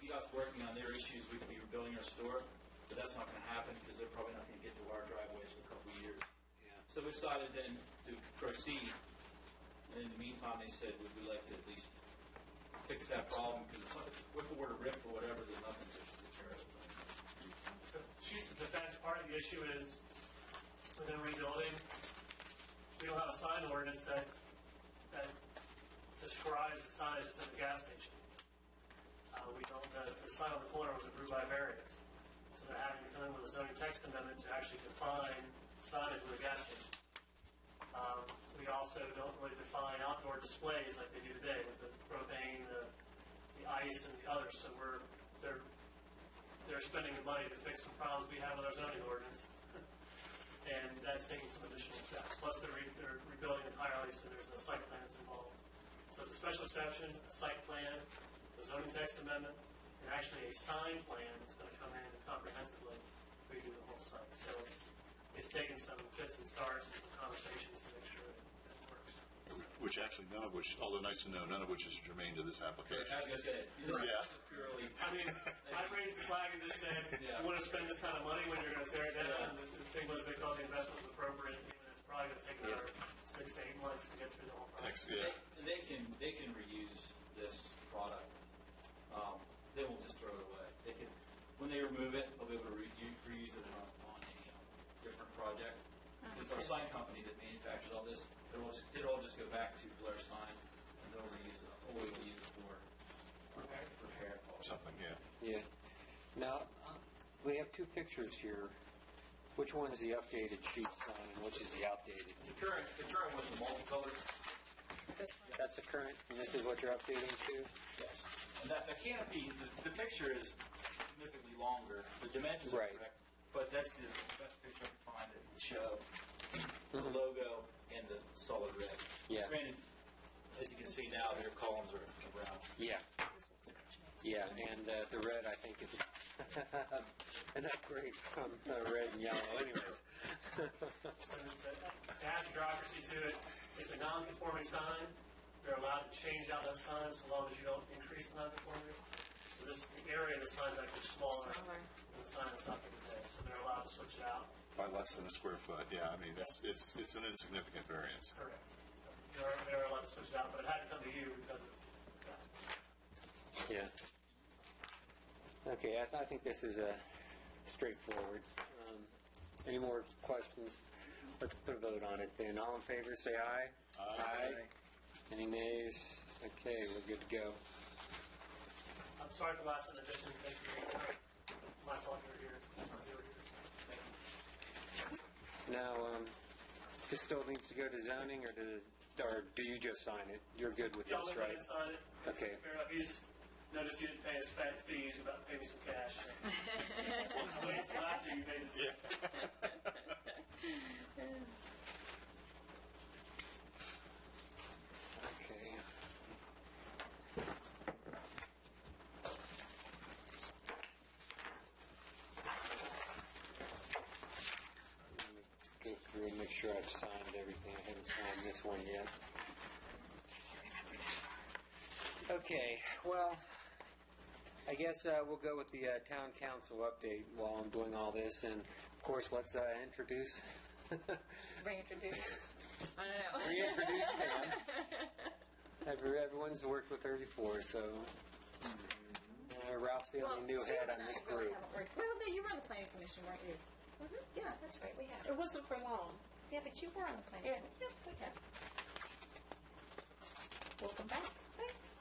VDOT's working on their issues. We could be rebuilding our store, but that's not going to happen because they're probably not going to get to our driveways for a couple of years. Yeah. So we decided then to proceed. And in the meantime, they said, would we like to at least fix that problem? Because if it were to rip or whatever, there's nothing to repair it. She's the defense. Part of the issue is within rebuilding, we don't have a sign ordinance that describes the signage that's at the gas station. We don't. The sign on the corner was approved by variance, so they're having to come in with a zoning text amendment to actually define signage with a gas station. We also don't really define outdoor displays like they do today with the propane, the ice, and the others. So they're spending the money to fix some problems we have with our zoning ordinance, and that's taking some additional steps. Plus, they're rebuilding entirely, so there's a site plan that's involved. So it's a special exception, a site plan, a zoning text amendment, and actually a sign plan that's going to come in and comprehensively redo the whole site. So it's taken some fits and starts and some conversations to make sure that works. Which actually, none of which, although nice to know, none of which is germane to this application. As I said, this Yeah. is purely. I mean, I raised the flag and just said, Yeah. you want to spend this kind of money when you're going to tear it down? And the thing was, they thought the investment was appropriate, and it's probably going to take another 6 to 8 months to get through the whole process. They can reuse this product. They won't just throw it away. They can, when they remove it, they'll be able to reuse it on a different project. It's our sign company that manufactures all this. It'll all just go back to Blair Sign, and they'll reuse it. Or we'll use it for repair. Something, yeah. Yeah. Now, we have 2 pictures here. Which one is the updated sheet sign and which is the outdated? The current was the multicolored. That's the current, and this is what you're updating to? Yes. And that the canopy, the picture is significantly longer. The dimensions are Right. correct, but that's the best picture I can find that would show the logo and the solid red. Yeah. Granted, as you can see now, their columns are brown. Yeah. Yeah, and the red, I think, is an upgrade from red and yellow anyways. So to add bureaucracy to it, it's a non-conforming sign. They're allowed to change out that sign so long as you don't increase the non-conformity. So the area of the sign is actually smaller than the sign that's up in today. So they're allowed to switch it out. By less than a square foot, yeah, I mean, it's an insignificant variance. Correct. So they're allowed to switch it out, but it had to come to you because of that. Yeah. Okay, I think this is straightforward. Any more questions? Let's put a vote on it then. All in favor, say aye. Aye. Any nays? Okay, we're good to go. I'm sorry for the last minute addition. Thank you. My fault you're here. You were here. Now, this still needs to go to zoning, or do you just sign it? You're good with Y'all this, let right? me get started. Okay. Fair enough. He's noticed you didn't pay his fat fees. You're about to pay me some cash. Just wait until after you made it. Okay. Let me go through and make sure I've signed everything. I haven't signed this one yet. Okay, well, I guess we'll go with the town council update while I'm doing all this. And, of course, let's introduce... Reintroduce. I don't know. Reintroduce Dan. Everyone's worked with her before, so Ralph's the only new head on this group. Well, no, you were on the planning commission, weren't you? Yeah, that's right, we have. It wasn't for long. Yeah, but you were on the planning Yeah. commission. Yeah, we have. Welcome back. Thanks.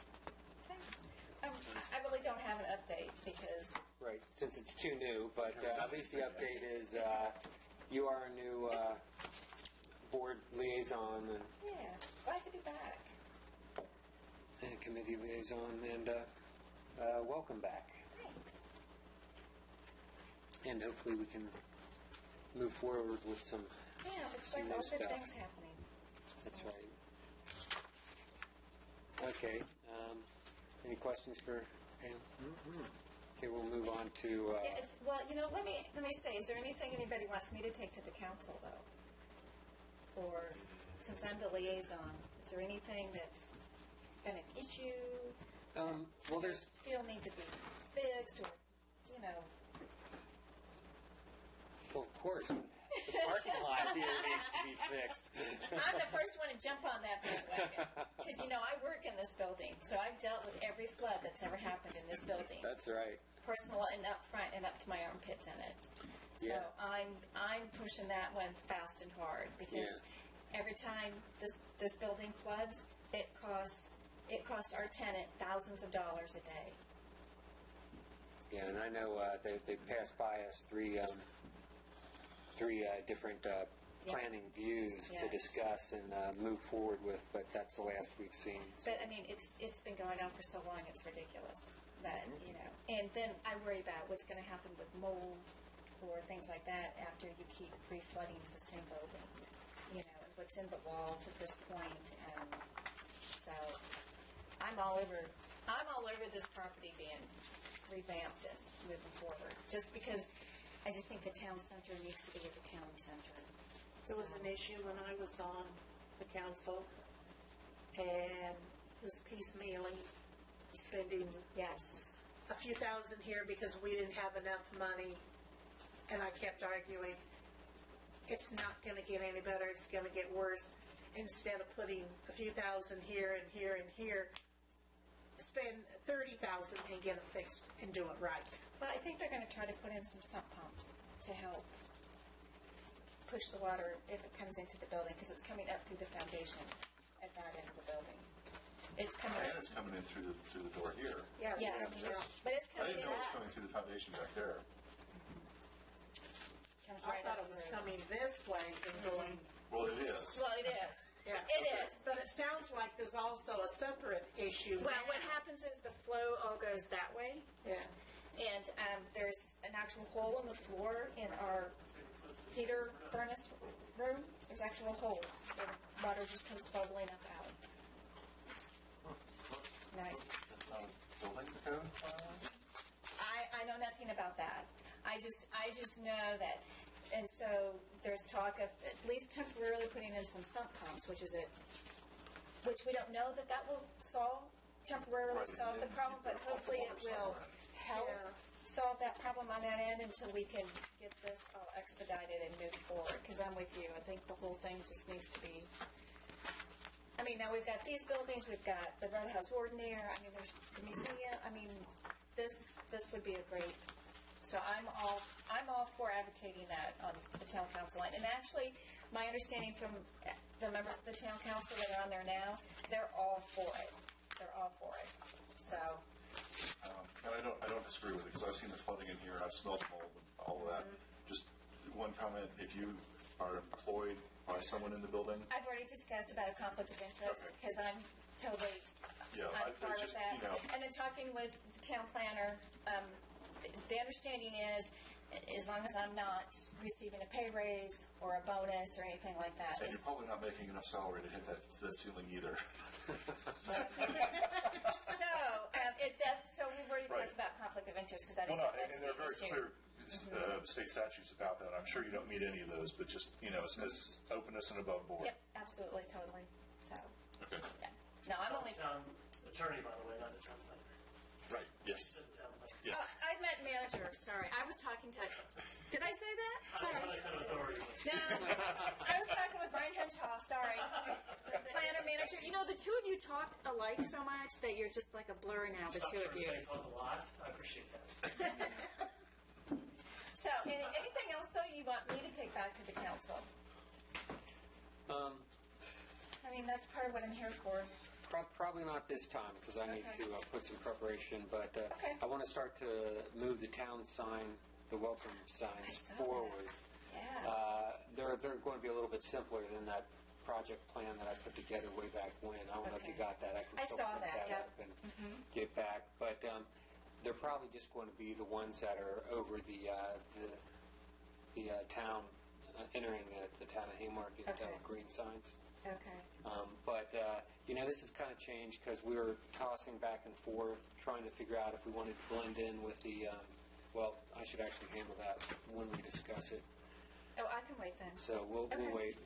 I really don't have an update because Right, since it's too new, but at least the update is you are a new board liaison yeah, glad to be back. and committee liaison, and welcome back. Thanks. And hopefully we can move forward with some. Yeah, looks Some like new all good stuff. things happening. That's So, right. Okay. Any questions for Pam? Okay, we'll move on to. Yeah, well, let me say, is there anything anybody wants me to take to the council though? Or since I'm the liaison, is there anything that's been an issue? Well, there's. Feel need to be fixed, or Well, of course, the parking lot here needs to be fixed. I'm the first one to jump on that bandwagon because I work in this building, so I've dealt with every flood that's ever happened in this building, That's right. personal and up front and up to my armpits in it. So Yeah. I'm pushing that one fast and hard because every time this building floods, it costs our tenant thousands of dollars a day. Yeah, and I know they passed by us three different planning views to Yes. discuss and move forward with, but that's the last we've seen. So. But I mean, it's been going on for so long, it's ridiculous. That and then I worry about what's going to happen with mold or things like that after you keep reflooding into the same building. And what's in the walls at this point, and so I'm all over this property being revamped and moving forward. Just because I just think the town center needs to be at the town center. There was an issue when I was on the council, and it was piecemealing, spending Yes. a few thousand here because we didn't have enough money, and I kept arguing, it's not going to get any better, it's going to get worse. Instead of putting a few thousand here and here and here, spend 30,000 and get it fixed and do it right. Well, I think they're going to try to put in some sump pumps to help push the water if it comes into the building, because it's coming up through the foundation at that end of the building. It's coming And up. it's coming in through the door here. Yes. Yes, That's- but it's I coming didn't in know it was that. coming through the foundation back there. Comes I right thought up it was through. coming this way and going, Well, it is. Well, it is. yeah. It is. But it sounds like there's also a separate issue. Well, what happens is the flow all goes that way, Yeah. and there's an actual hole in the floor in our heater furnace room. There's actually a hole. The water just comes bubbling up out. Nice. That's not building code? I know nothing about that. I just know that, and so there's talk of at least temporarily putting in some sump pumps, which we don't know that will temporarily Right, solve and the then problem, but you've got hopefully it water will somewhere. help Yeah. solve that problem on that end until we can get this all expedited and move forward. Because I'm with you. I think the whole thing just needs to be. mean, now we've got these buildings, we've got the Roadhouse Ordinaire, I mean, there's the museum, I mean, this would be a great, so I'm all for advocating that on the town council. And actually, my understanding from the members of the town council that are on there now, they're all for it. They're all for it. So, And I don't disagree with it, because I've seen the flooding in here, and I've smelled mold and all of that. Just one comment, if you are employed by someone in the building, I've already discussed about a conflict of interest, Okay. because I'm totally Yeah, on I par with just, that. you know. And then talking with the town planner, the understanding is, as long as I'm not receiving a pay raise or a bonus or anything like that. And you're probably not making enough salary to hit that ceiling either. So we've already Right. talked about conflict of interest, because I Well, think no, that's and there are the very issue. clear state statutes about that. I'm sure you don't meet any of those, but just, as openness and above board. Yep, absolutely, totally. So, Okay. yeah. No, I'm only, Town attorney, by the way, not the town planner. Right, yes. Said the town planner. Yeah. I meant manager, sorry. I was talking to, did I say that? I don't know Sorry. that kind of authority. No, I was talking with Brian Henshaw, sorry. Planner, manager, the two of you talk alike so much that you're just like a blur now, the Stop two of you. saying talk a lot. I appreciate that. So, anything else, though, you want me to take back to the council? I mean, that's part of what I'm here for. Probably not this time, because I need Okay. to put some preparation, but Okay. I want to start to move the town sign, the welcome I signs saw forward. that. Yeah. They're going to be a little bit simpler than that project plan that I put together way back when. I don't know if you Okay. got that. I can I still saw put that, that yep. up and get back. But they're probably just going to be the ones that are over the town, entering the town of Haymarket, Okay. green signs. Okay. But this has kind of changed because we were tossing back and forth, trying to figure out if we wanted to blend in with the. Well, I should actually handle that when we discuss it. Oh, I can wait then. So we'll Okay. wait.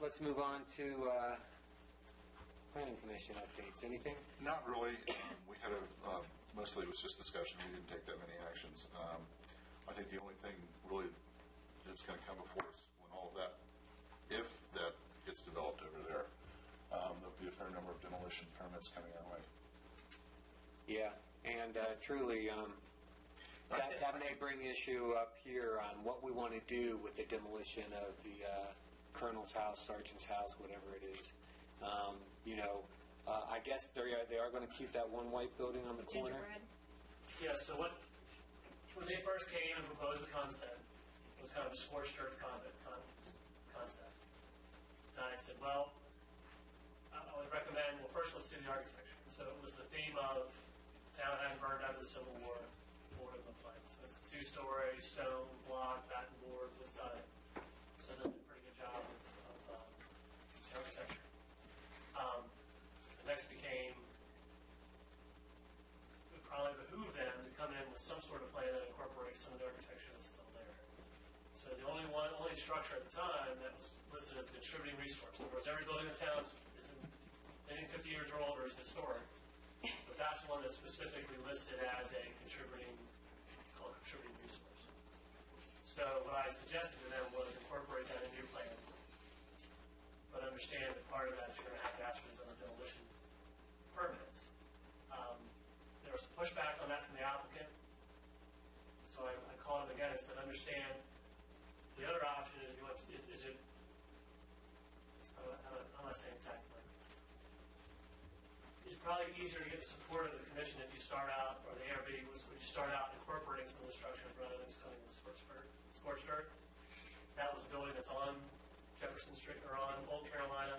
Let's move on to planning commission updates. Anything? Not really. We had mostly it was just discussion. We didn't take that many actions. I think the only thing really that's going to come before us when all of that, if that gets developed over there, there'll be a fair number of demolition permits coming our way. Yeah, and truly, that may bring issue up here on what we want to do with the demolition of the colonel's house, sergeant's house, whatever it is. I guess they are going to keep that one white building on the corner. Gingerbread. Yeah, so when they first came and proposed the concept, it was kind of a scorched earth concept. And I said, well, I would recommend, first let's do the architecture. So it was the theme of town hadn't burned out of the Civil War, what would it look like? So it's a two-story stone block, batten board, wood side. So they did a pretty good job of architecture. The next became, it would probably behoove them to come in with some sort of plan that incorporates some of the architecture that's still there. So the only structure at the time that was listed as a contributing resource. In other words, every building in town is anything 50 years or older is historic. But that's one that's specifically listed as a contributing resource. So what I suggested to them was incorporate that in your plan, but understand that part of that you're going to have to ask for these other demolition permits. There was some pushback on that from the applicant, so I called him again and said, understand, the other option is, how am I saying tactfully? It's probably easier to get the support of the commission if you start out, or the ARB, when you start out incorporating some of the structures rather than just coming with scorched earth. That was a building that's on Jefferson Street, or on Old Carolina,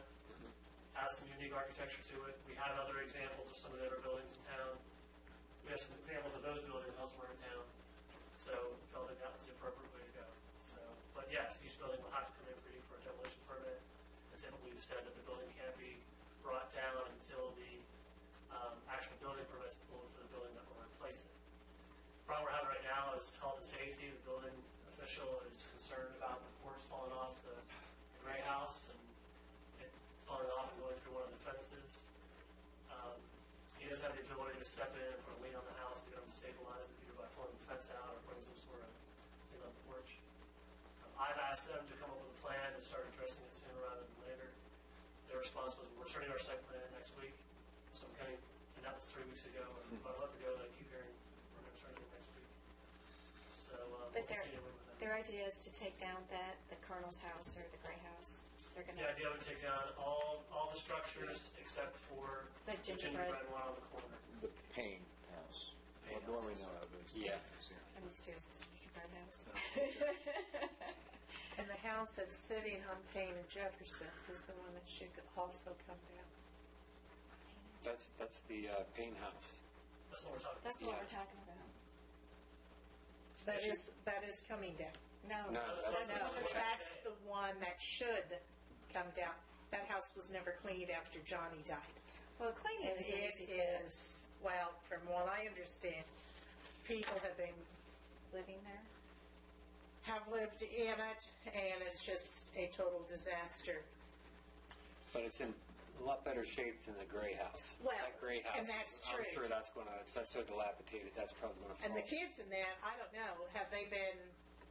has some unique architecture to it. We have other examples of some of the other buildings in town. We have some examples of those buildings elsewhere in town. So we felt like that was the appropriate way to go. So, but yes, each building will have to come in for you for a demolition permit. And typically we've said that the building can't be brought down until the actual building permit's pulled for the building that we're replacing. The problem we're having right now is health and safety. The building official is concerned about the porch falling off the gray house and it falling off and going through one of the fences. He does have the ability to step in and put a lien on the house to get them stabilized either by pulling the fence out or putting some sort of thing on the porch. I've asked them to come up with a plan to start addressing it sooner rather than later. There were response was, we're starting our site plan next week. So I'm kind of, and that was 3 weeks ago, and about a month ago, and I keep hearing we're going to start it next week. So we'll But continue with them. their idea is to take down the Colonel's house or the Gray House. They're The gonna, idea would take down all the structures except for The gingerbread. one on the corner. The Payne House. Well, the one we know of is. Yeah. I'm used to his gingerbread house. And the house that's sitting on Payne and Jefferson is the one that should also come down. That's the Payne House. That's what we're talking about. That's what Yeah. we're talking about. That is coming down. No, No, that's that's- another That's the one that should come down. That house was never cleaned after Johnny died. Well, cleaning And is an it easy fix. is, well, from what I understand, people have Living there. lived in it, and it's just a total disaster. But it's in a lot better shape than the Gray House. Well, That Gray House, and that's I'm true. sure that's so dilapidated, that's probably gonna fall. And the kids in that, I don't know, have they been,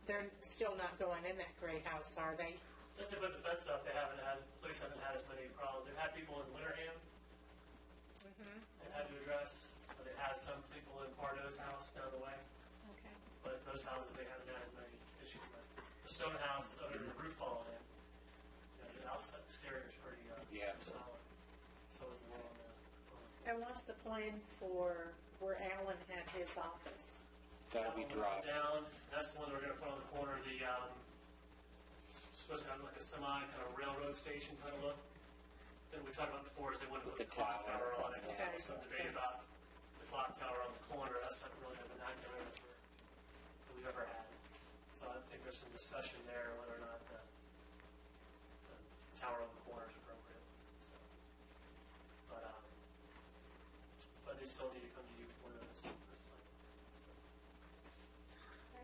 they're still not going in that gray house, are they? Since they put the fence up, police haven't had as many problems. They've had people in Winterham they've had to address, but they had some people in Pardo's house down the way. Okay. But those houses, they haven't had as many issues with. The stone house, other than the roof falling in, the outside exterior is pretty Yeah. solid. So is the one on the And what's the plan for where Alan had his office? That'll be That one will come dropped. down. That's the one that we're gonna put on the corner, it's supposed to have like a semi kind of railroad station kind of look. That we talked about before, is they wouldn't put With the the clock tower. tower on it. Yeah. There was some debate about the clock tower on the corner, that's not really a vernacular that we've ever had. So I think there's some discussion there whether or not the tower on the corner is appropriate. So, but they still need to come to you for those plans.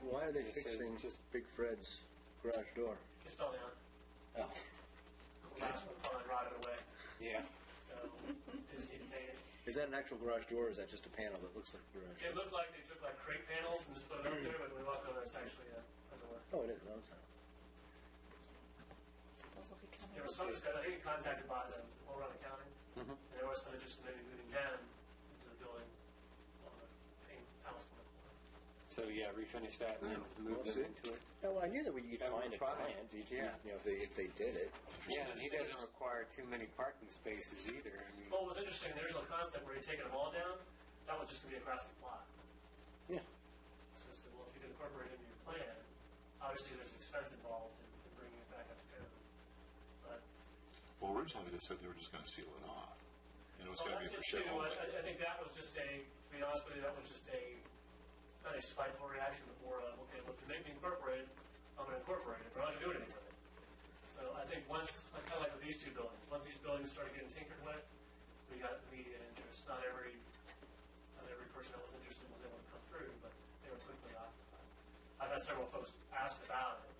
Why are they Okay, so fixing just- Big Fred's garage door? It fell down. Oh, Last one finally rotted away, Yeah. so they just need to paint it. is that an actual garage door, or is that just a panel that looks like a garage door? It looked like they took like crate panels and just put it up there, but when we walked over, it's actually a door. Oh, I didn't know that. Those will be coming. There was some discussion, I think contacted by the Oron County, and there was some interest in maybe moving them into the building on the paint house on the corner. So, yeah, refinish that and then move We'll them see. into it. Oh, well, I knew that you'd That find would a probably- client, yeah. if they did it. Yeah, and he doesn't require too many parking spaces either. I mean, Well, what was interesting, the original concept where you're taking them all down, that was just gonna be a across the plot. Yeah. So I said, well, if you can incorporate it into your plan, obviously there's expense involved in bringing it back up to code. But Well, originally they said they were just going to seal it off, and it was well, going to be that's for it show too. only. I think that was just to be honest with you, that was just not a spiteful reaction, but more of, okay, well, if you make me incorporate it, I'm going to incorporate it, but I'm not going to do anything with it. So I think once, kind of like with these two buildings, once these buildings started getting tinkered with, we got immediate interest. Not every person that was interested was able to come through, but they were quickly occupied. I've had several folks ask about it.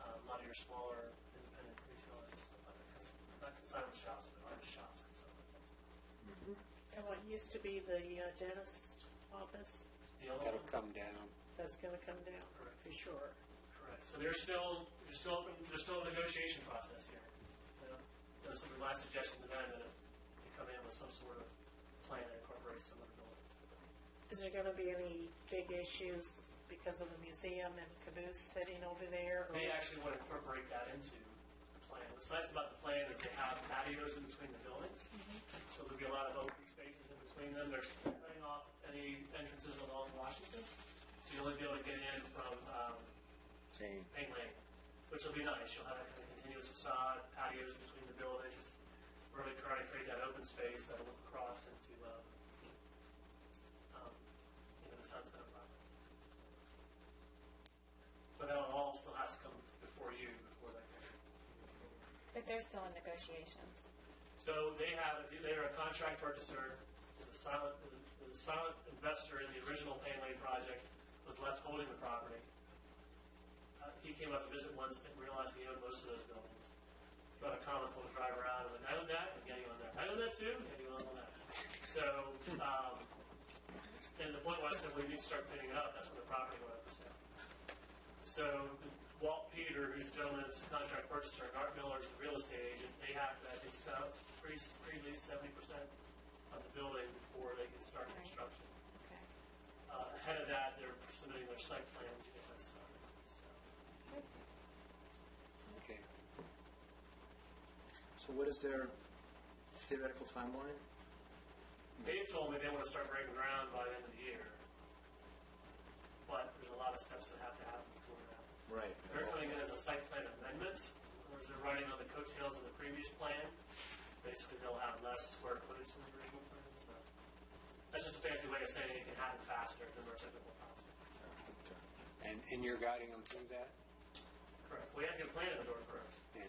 A lot of your smaller independent retailers, stuff like that. Not consignment shops, but artist shops and stuff like that. And what used to be the dentist office, The other that'll one, come down. that's gonna come down, for sure. correct. So there's still a negotiation process here. You know, that was something my suggestion to them, that if you come in with some sort of plan that incorporates some of the buildings. Is there gonna be any big issues because of the museum and caboose sitting over there? or- They actually want to incorporate that into the plan. What's nice about the plan is they have patios in between the buildings, so there'll be a lot of open spaces in between them. They're cutting off any entrances along Washington, so you'll only be able to get in from Saying, Payne Lane, which will be nice. You'll have a kind of continuous facade, patios between the buildings, really try to create that open space that'll look across into the sunset property. But that all still has to come before you, before that. But they're still in negotiations. So they're a contract purchaser. The silent investor in the original Payne Lane project was left holding the property. He came up to visit once, didn't realize he owned most of those buildings. Got a comment from the driver out, and went, I own that, and yeah, you own that. I own that too, yeah, you own that. So, and the point was, I said, well, you need to start cleaning it up. That's when the property went up for sale. So Walt Peter, who's the gentleman's contract purchaser, and Art Miller is the real estate agent, they have to, I think, pre-lease 70% of the building before they can start Right. construction. Okay. Ahead of that, they're submitting their site plan to get that started. So, Okay. So what is their theoretical timeline? Dave told me they want to start breaking ground by the end of the year, but there's a lot of steps that have to happen before that. Right. They're coming in as a site plan amendment, whereas they're writing on the coattails of the previous plan. Basically, they'll have less square footage than the original plan. So that's just a fancy way of saying it can happen faster than our typical process. Okay. And you're guiding them through that? Correct. We have to get a plan in the door first. Yeah.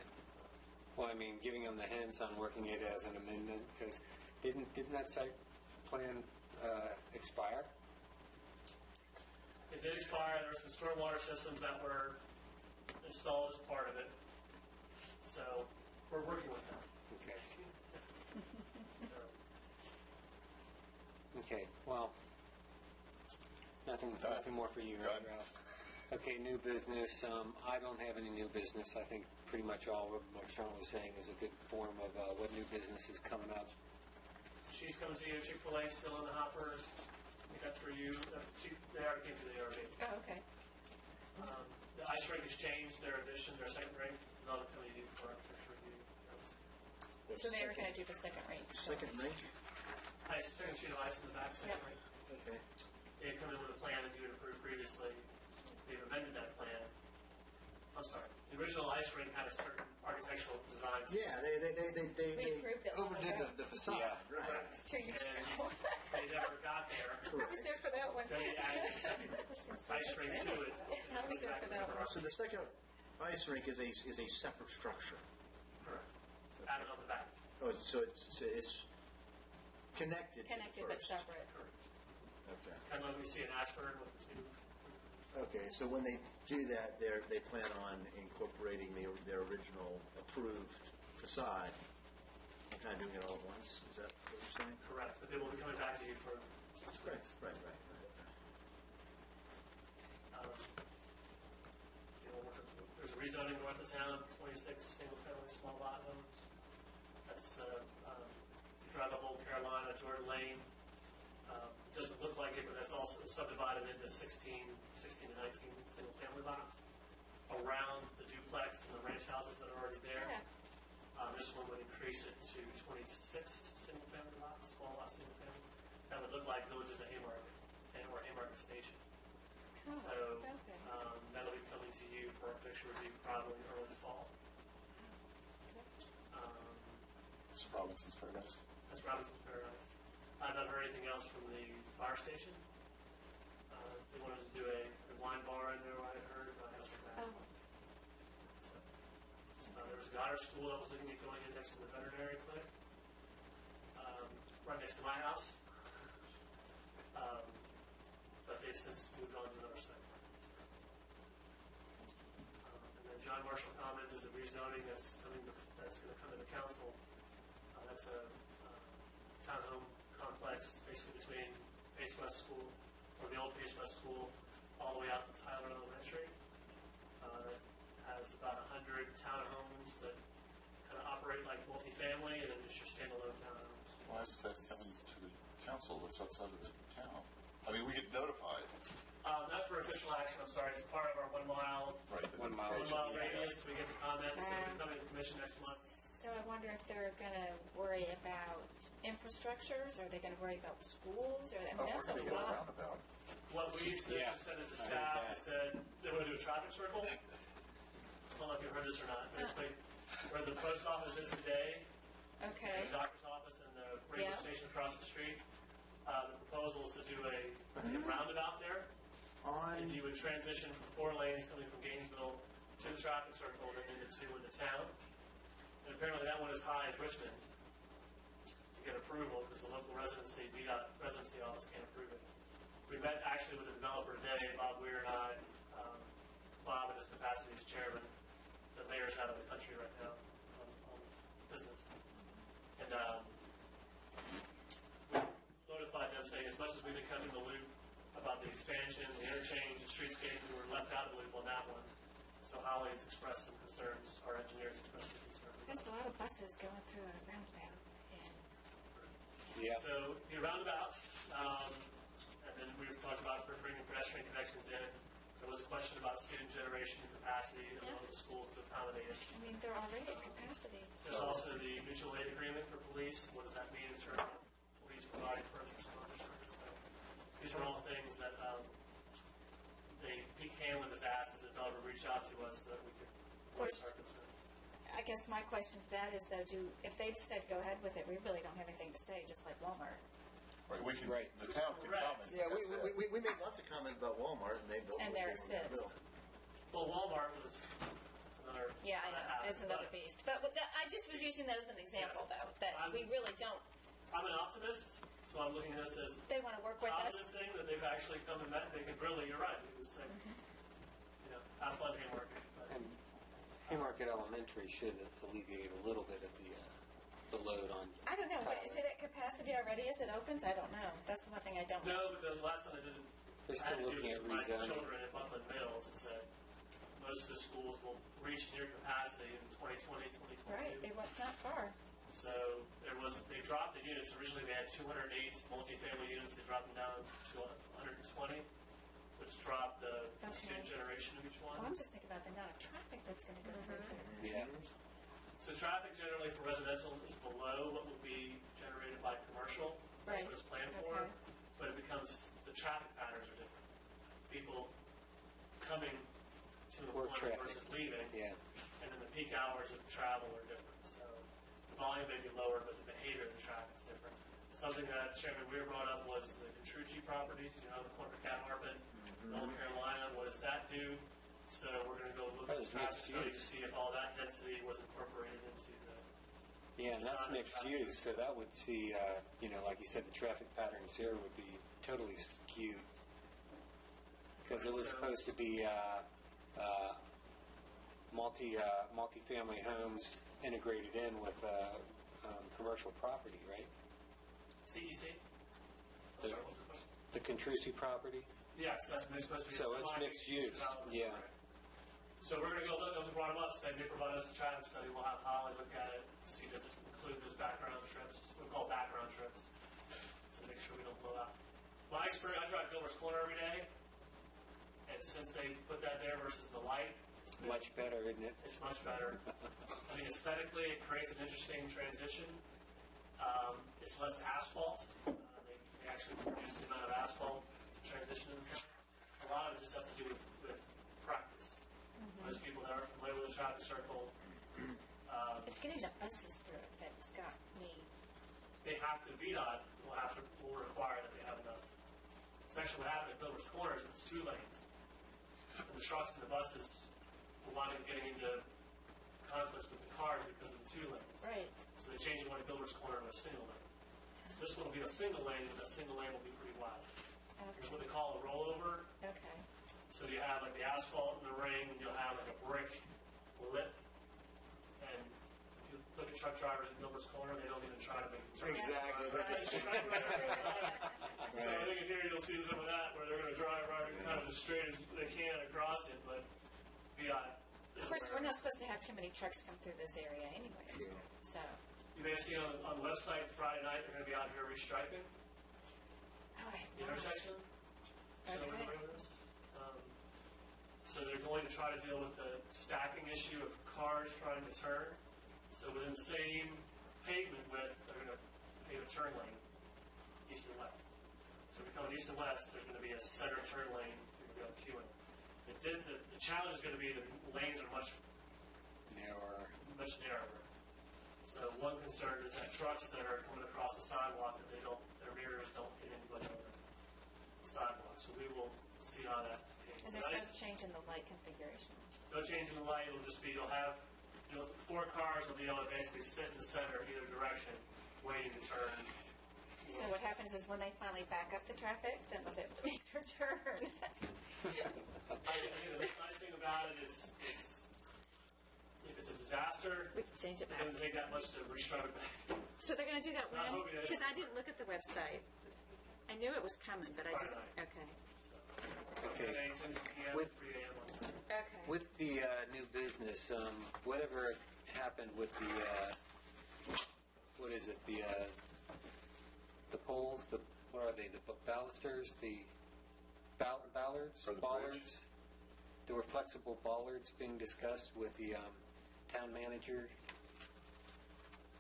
Well, I mean, giving them the hints on working it as an amendment, because didn't that site plan expire? It did expire. There were some stormwater systems that were installed as part of it. So we're working with them. Okay. So, Okay, well, nothing more for you, right, Ralph? Okay, new business. I don't have any new business. I think pretty much all of what Sean was saying is a good form of what new business is coming up. she's coming to you. Chick-fil-A still in the hopper. I think that's for you. They already came to the ARB. Oh, okay. The ice rink has changed their addition, their second rink. They'll come to you for architecture review. So they were going to do the second rate. Second rink? Second sheet of ice in the back, second Yep. rink. Okay. They had come in with a plan that you had approved previously. They've amended that plan. I'm sorry. The original ice rink had a certain architectural design. Yeah, they We approved it. overdid the facade, Yeah. right. 2 years And ago. they never got there. I was there for that one. Then they added a second ice rink to it. I was there for that one. So the second ice rink is a separate structure. Correct. Added on the back. Oh, so it's connected. Connected to the but first. separate. Okay. Kind of like we see in Ashburn with the two. Okay, so when they do that, they plan on incorporating their original approved facade and kind of doing it all at once. Is that what you're saying? Correct. But they will be coming back to you for such Right, breaks. right. There's a rezoning north of town, 26 single-family small lot homes. That's, you drive up Old Carolina, Jordan Lane. It doesn't look like it, but that's also subdivided into 16 to 19 single-family lots around the duplex and the ranch houses that are already there. Yeah. This one would increase it to 26 single-family lots, small lot single-family. That would look like Villages at Haymarket or Haymarket Station. Oh, So okay. that'll be coming to you for architecture review probably early fall. It's Robinson's Paradise. That's Robinson's Paradise. I've not heard anything else from the fire station. They wanted to do a wine bar in there, I had heard, but I haven't heard back. Oh, So, there was a Goddard School that was looking at going in next to the veterinary clinic, right next to my house. But they've since moved on to another site. And then John Marshall comment is a rezoning that's going to come to the council. That's a townhome complex basically between Pace West School, or the old Pace West School, all the way out to Tyler Elementary. That has about 100 townhomes that kind of operate like multifamily, and then just your standalone townhomes. Why is that coming to the council that's outside of the town? I mean, we get notified. Not for official action, I'm sorry. It's part of our 1 mile, Right. 1 mile. radius. We get the comments, so we come to the commission next month. so I wonder if they're going to worry about infrastructures, or are they going to worry about schools, or, I mean, Oh, we're that's a going to get a lot. roundabout. What we Yeah. said as the I heard staff, that. we said they want to do a traffic circle. I don't know if you heard this or not. Basically, where the post office is today, Okay. the doctor's office and the radio Yeah. station across the street, the proposal is to do a roundabout there. And On you would transition from 4 lanes coming from Gainesville to the traffic circle and then into 2 in the town. And apparently that one is high as Richmond to get approval because the local residency, VDOT residency office can't approve it. We met actually with the developer today, Bob Weir and I, Bob in his capacity as chairman. The mayor's out of the country right now on business. And we notified them saying as much as we've been coming to the loop about the expansion, the interchange, the streetscape, we were left out of the loop on that one. So colleagues expressed some concerns, our engineers expressed some concerns. There's a lot of buses going through a roundabout, and Yeah. So the roundabout, and then we talked about bringing pedestrian connections in. There was a question about student generation and capacity in Yeah. local schools to accommodate it. I mean, they're already at capacity. There's also the mutual aid agreement for police. What does that mean in terms of police providing first responder service? So these are all things that Pete Hanlon has asked as a developer reach out to us so that we could voice our concerns. I guess my question to that is though, if they said go ahead with it, we really don't have anything to say, just like Walmart. Right, we can, Right. the town can Correct. comment. Yeah, That's it. we made lots of comments about Walmart, and they built And what their they were gonna assists. build. Well, Walmart was it's another. Yeah, I know, it's another beast. But I just was using that as an example though, that we really don't, I'm an optimist, so I'm looking at this as they want to work with positive us. thing that they've actually come and met. And they could really, you're right. It was like, have fun Haymarket. But And Haymarket Elementary should alleviate a little bit of the load on. I don't know, is it at capacity already as it opens? I don't know. That's the one thing I don't know. no, because the last time I did it, They're I had still to do looking this at with my rezoning. children at Buckland Mills, is that most of the schools will reach near capacity in 2020, 2022. Right, it was not far. So they dropped the units. Originally they had 208 multifamily units. They dropped them down to 120, which dropped the student generation of each one. Well, I'm just thinking about the amount of traffic that's going to go through here. Yeah. So traffic generally for residential is below what would be generated by commercial. That's Right. what it's planned for. Okay. But it becomes, the traffic patterns are different. People coming to an Work appointment traffic. versus leaving. Yeah. And then the peak hours of travel are different. So the volume may be lower, but the behavior of the traffic is different. Something that Chairman Weir brought up was the Contrucci properties, the corner of Cat Harpin, North Carolina. What does that do? So we're going to go look at That the is traffic mixed study to use. see if all that density was incorporated into the. Yeah, and that's mixed use, so that would see, like you said, the traffic patterns here would be totally skewed. Because it was supposed to be multi-family homes integrated in with commercial property, right? CEC? The- Sorry, what was the question? The Contrucci property? Yes, that's supposed to be. So it's mixed use, yeah. So we're going to go look, those brought them up, so they provide us a traffic study, we'll have Holly look at it, see does it include those background trips, we call background trips, to make sure we don't blow out. My experience, I drive Gilbert's Corner every day, and since they put that there versus the light, Much better, isn't it? it's much better. I mean, aesthetically, it creates an interesting transition. It's less asphalt. They actually reduce the amount of asphalt transition in the county. A lot of it just has to do with practice. Most people that are familiar with the traffic circle, It's getting the buses through it that's got me. they have to, VDOT will require that they have enough. Especially what happened at Gilbert's Corners, it was 2 lanes. And the trucks and the buses were winding up getting into conflicts with the cars because of the 2 lanes. Right. So they changed one at Gilbert's Corner to a single lane. So this one will be a single lane, but that single lane will be pretty wide. It's Okay. what they call a rollover. Okay. So you have like the asphalt and the ring, and you'll have like a brick lip. And if you look at truck drivers at Gilbert's Corner, they don't even try to make the turn. Exactly. So I think in here you'll see some of that where they're going to drive right kind of as straight as they can across it, but VDOT Of course, we're not supposed to have too many trucks come through this area anyways, so. You may have seen on the website Friday night they're going to be out here restriping Oh, I the intersection. Okay. Showing where it is. So they're going to try to deal with the stacking issue of cars trying to turn. So within the same pavement width, they're going to pave a turn lane, east and west. So if you're coming east and west, there's going to be a center turn lane you're going to go queuing. The challenge is going to be the lanes are much narrower. So one concern is that trucks that are coming across the sidewalk, that their mirrors don't hit anybody on the sidewalk. So we will see how that goes. And there's no change in the light configuration. No change in the light. It'll just be you'll have 4 cars will be able to basically sit in the center either direction, waiting to turn. So what happens is when they finally back up the traffic, then they'll make their turn. I think the nice thing about it is if it's a disaster, We can change it it back. doesn't take that much to restripe it back. So they're going to do that I when? hope it is. Because I didn't look at the website. I knew it was coming, but I just, Friday night. okay. Okay. 10 a.m. to 10 p.m. With- 3 a.m. on Sunday. Okay. With the new business, whatever happened with the, what is it, the poles, what are they, the balusters, the ballards? For the bridge? Bollards? There were flexible bollards being discussed with the town manager.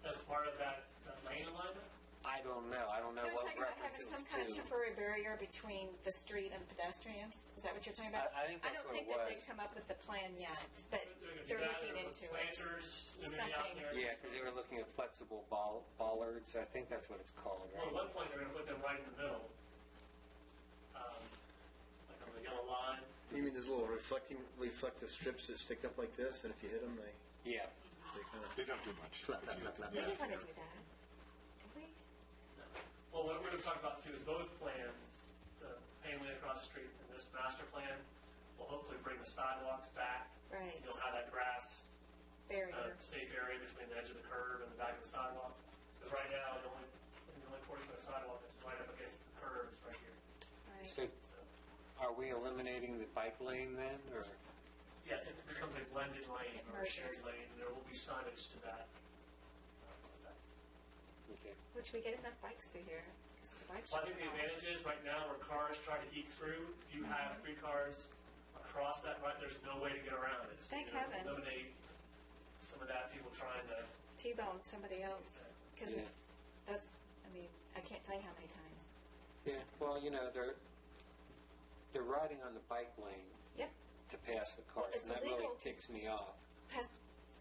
As part of that lane alignment, I don't know. I don't know You're what talking about reference having it some was kind of to. temporary barrier between the street and pedestrians? Is that what you're talking about? I think that's don't what it think that was. they've come up with the plan yet, but they're they're going to do looking that. into it. Planters, they're going to be out Something. there. Yeah, because they were looking at flexible bollards. I think that's what it's called, Well, at right? one point, they're going to put them right in the middle, like on the yellow line. You mean those little reflective strips that stick up like this, and if you hit them, they Yeah. kind of They don't do much. flap, flap, flap, flap. We didn't want to do that, did we? Well, what we're going to talk about too is both plans, the Payne Lane across the street and this master plan, will hopefully bring the sidewalks back. Right. You'll have that grass, Barrier. safe area between the edge of the curb and the back of the sidewalk. Because right now, the only portion of the sidewalk that's right up against the curb is right here. Right. So, So, are we eliminating the bike lane then, or? yeah, it becomes a blended lane It or a shared merges. lane, and there will be signage to that. Effect. Okay. Which we get enough bikes through here. 'Cause the bikes Well, I are think the gone. advantage is right now where cars try to eke through, if you have 3 cars across that right, there's no way to get around it. So Thank you're gonna heaven. eliminate some of that, people trying to, T-bone somebody else. Because Yeah. I mean, I can't tell you how many times. Yeah. Well, they're riding on the bike lane Yep. to pass the cars, it's and that really illegal to- ticks me off.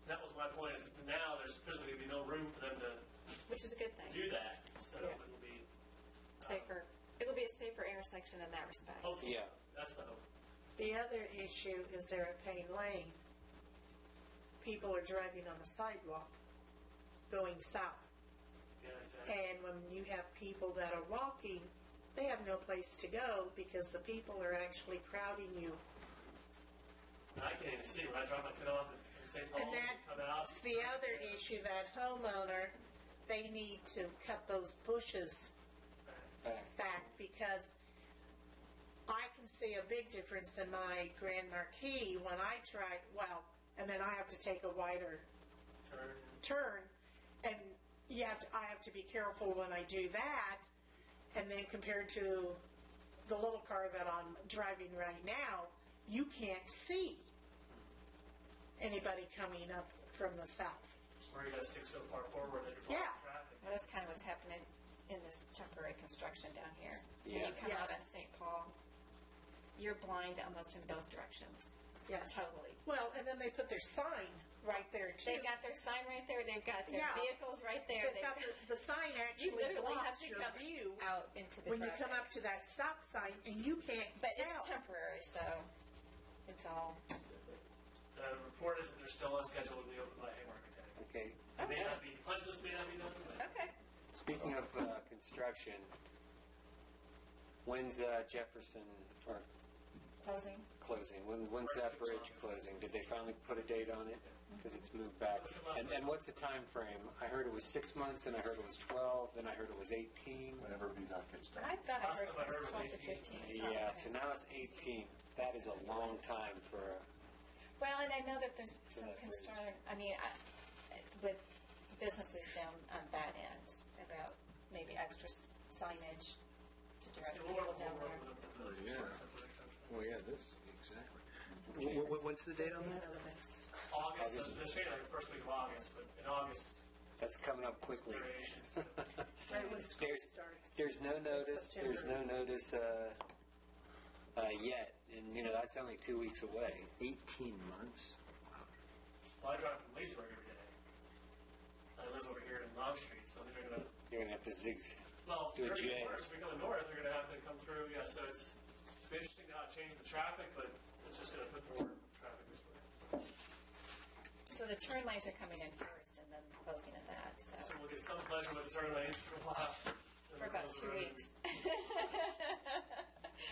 that was my point, is that now there's physically going to be no room for them to Which is a good thing. do that. So Yeah. it'll be, Safer. It'll be a safer intersection in that respect. hopefully, Yeah. that's the hope. The other issue is there at Payne Lane, people are driving on the sidewalk going south. Yeah, exactly. And when you have people that are walking, they have no place to go because the people are actually crowding you. And I can't even see when I drop my kid off in St. Paul And and come out. that's the other issue, that homeowner, they need to cut those bushes back because I can see a big difference in my Grand Marquis when I try, and then I have to take a wider turn, and I have to be careful when I do that, and then compared to the little car that I'm driving right now, you can't see anybody coming up from the south. Or you got to stick so far forward that you're blocking Yeah. traffic. That is kind of what's happening in this temporary construction down here. When Yeah. you come out Yes. on St. Paul, you're blind almost in both directions. Yes. Totally. Well, and then they put their sign right there too. They've got their sign right there. They've got their Yeah. vehicles right there. They've They've got the sign you actually literally have blocks to your come view out into the when you traffic. come up to that stop sign, and you can't But tell. it's temporary, so it's all. The report is that they're still on schedule to be open by Haymarket Day. Okay. It may not be, punch list may not be done, but Okay. Speaking of construction, when's Jefferson or Closing. closing? When's that bridge closing? Did they finally put a date on it? Because it's moved back. And what's the time frame? I heard it was 6 months, and I heard it was 12, then I heard it was 18. Whenever VDOT gets done. I thought I Last heard time I heard it it was was 12 to 18. 15. Yeah, so now it's 18. That is a long time for a... Well, and I know that there's some that bridge. concern, with businesses down on that end about maybe extra signage to direct we'll people work down with there. them. Oh, yeah. Well, yeah, this, exactly. What's the date on that? Another mess. August, they're saying like the first week of August, but in August, That's coming up quickly. variations. So Right when school There's, starts. there's no notice, yet, and that's only 2 weeks away. 18 months? Well, I drive from Leesburg every day. I live over here in Long Street, so they're going to, You're going to have to zig. well, Do a they're J. getting worse. If we go north, they're going to have to come through. Yeah, so it's been interesting how it changed the traffic, but it's just going to put more traffic this way. So the turn lanes are coming in first and then closing at that, so So we'll get some pleasure with the turn lanes for a while. for about 2 weeks.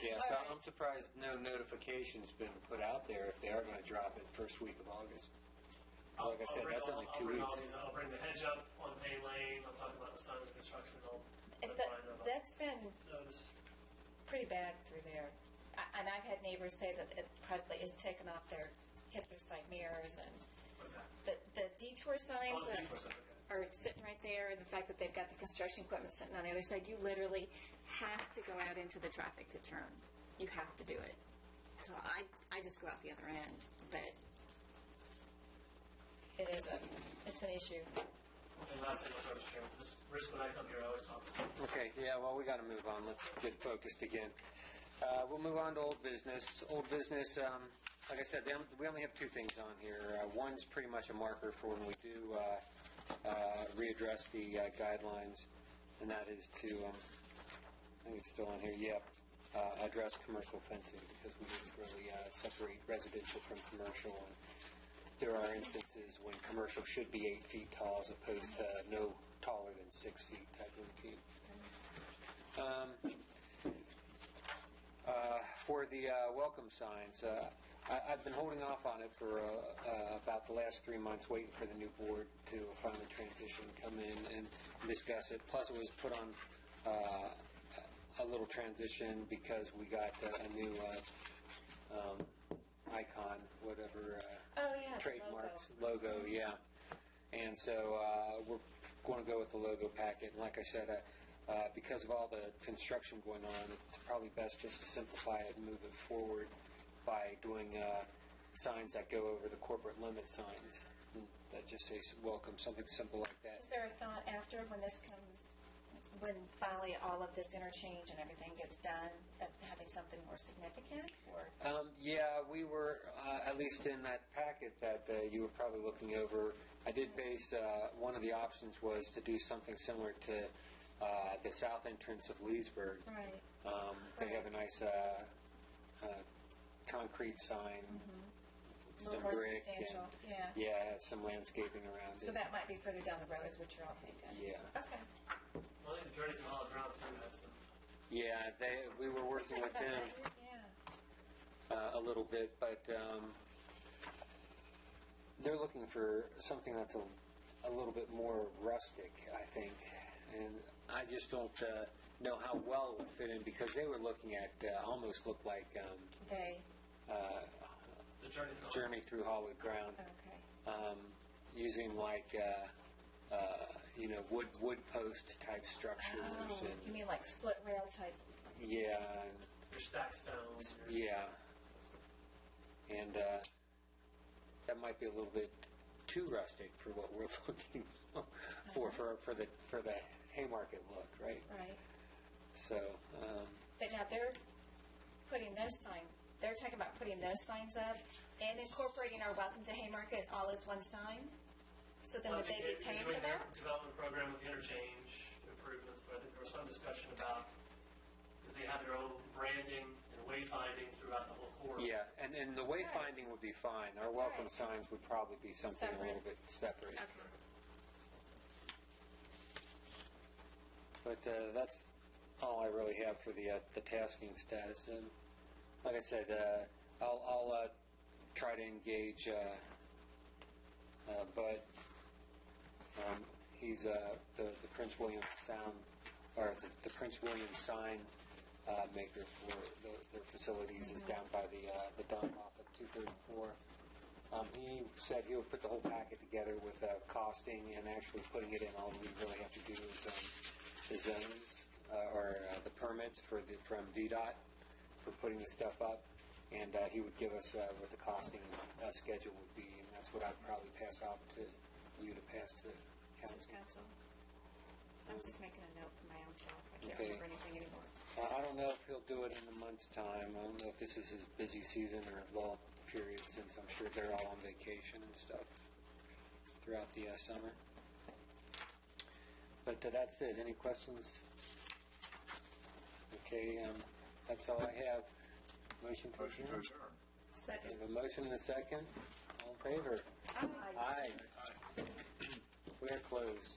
Yeah, All so right. I'm surprised no notification's been put out there if they are going to drop it first week of August. Like I said, that's only 2 weeks. I'll bring the hedge up on Payne Lane. I'll talk about the sign of construction. I'll let But Brian know about that's been those. pretty bad through there. and I've had neighbors say that it probably is taken off hit their side mirrors and What's that? the detour signs Oh, the that detour sign, okay. are sitting right there, and the fact that they've got the construction equipment sitting on the other side, you literally have to go out into the traffic to turn. You have to do it. So I just go out the other end, but it's an issue. And last thing, Mr. Chairman, this Rich, when I come here, I always talk about Okay, yeah, well, we got to move on. Let's get focused again. We'll move on to old business. Old business, like I said, we only have two things on here. One's pretty much a marker for when we do readdress the guidelines, and that is to, I think it's still on here, address commercial fencing, because we didn't really separate residential from commercial. And there are instances when commercial should be 8 feet tall as opposed to no taller than 6 feet type routine. For the welcome signs, I've been holding off on it for about the last 3 months, waiting for the new board to finally transition, come in and discuss it. Plus, it was put on a little transition because we got a new icon, whatever, Oh, yeah, the trademarks, logo, yeah. And so we're going to go with the logo packet. And like I said, because of all the construction going on, it's probably best just to simplify it and move it forward by doing signs that go over the corporate limit signs that just say welcome, something simple like that. Is there a thought after when this comes, when finally all of this interchange and everything gets done, of having something more significant? Or Yeah, we were, at least in that packet that you were probably looking over, I did base, one of the options was to do something similar to the south entrance of Leesburg. right? They have a nice concrete sign, A some little more brick, substantial. and Yeah. some landscaping around So it. that might be further down the road, is what you're all thinking. Yeah. Okay. Well, I think the Journey through Hollow Ground too had some. Yeah, we were working with them Yeah. a little bit, but they're looking for something that's a little bit more rustic, I think. And I just don't know how well it would fit in, because they were looking at almost looked like They. The Journey through Hollow. Journey Through Hollowed Ground, Okay. using like wood post type structures, Oh, you and mean like split rail type? yeah, Your stack stones. and, yeah, and that might be a little bit too rustic for what we're looking for the Haymarket look, right? Right. So But now they're putting those signs, they're talking about putting those signs up and incorporating our Welcome to Haymarket all as one sign? So then Well, would they be paying for doing their that? development program with the interchange improvements, but I think there was some discussion about if they have their own branding and wayfinding throughout the whole corridor. yeah, and the wayfinding would be fine. Our welcome Right. signs would probably be something a Separate. little bit separate. Okay. But that's all I really have for the tasking status. And like I said, I'll try to engage Bud. He's the Prince William sound, or the Prince William sign maker for their facilities is down by the dump off of 234. He said he would put the whole packet together with costing and actually putting it in. All we really have to do is the zones or the permits from VDOT for putting the stuff up, and he would give us what the costing schedule would be, and that's what I'd probably pass off to you to pass to council. Council. I'm just making a note for my own self. I can't Okay. remember anything anymore. I don't know if he'll do it in a month's time. I don't know if this is his busy season or lull period, since I'm sure they're all on vacation and stuff throughout the summer. But that's it. Any questions? Okay, that's all I have. Motion to Motion to adjourn? adjourn. We Second. have a motion and a second. All in favor? Aye. Aye. We are closed.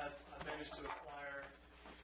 I've managed to acquire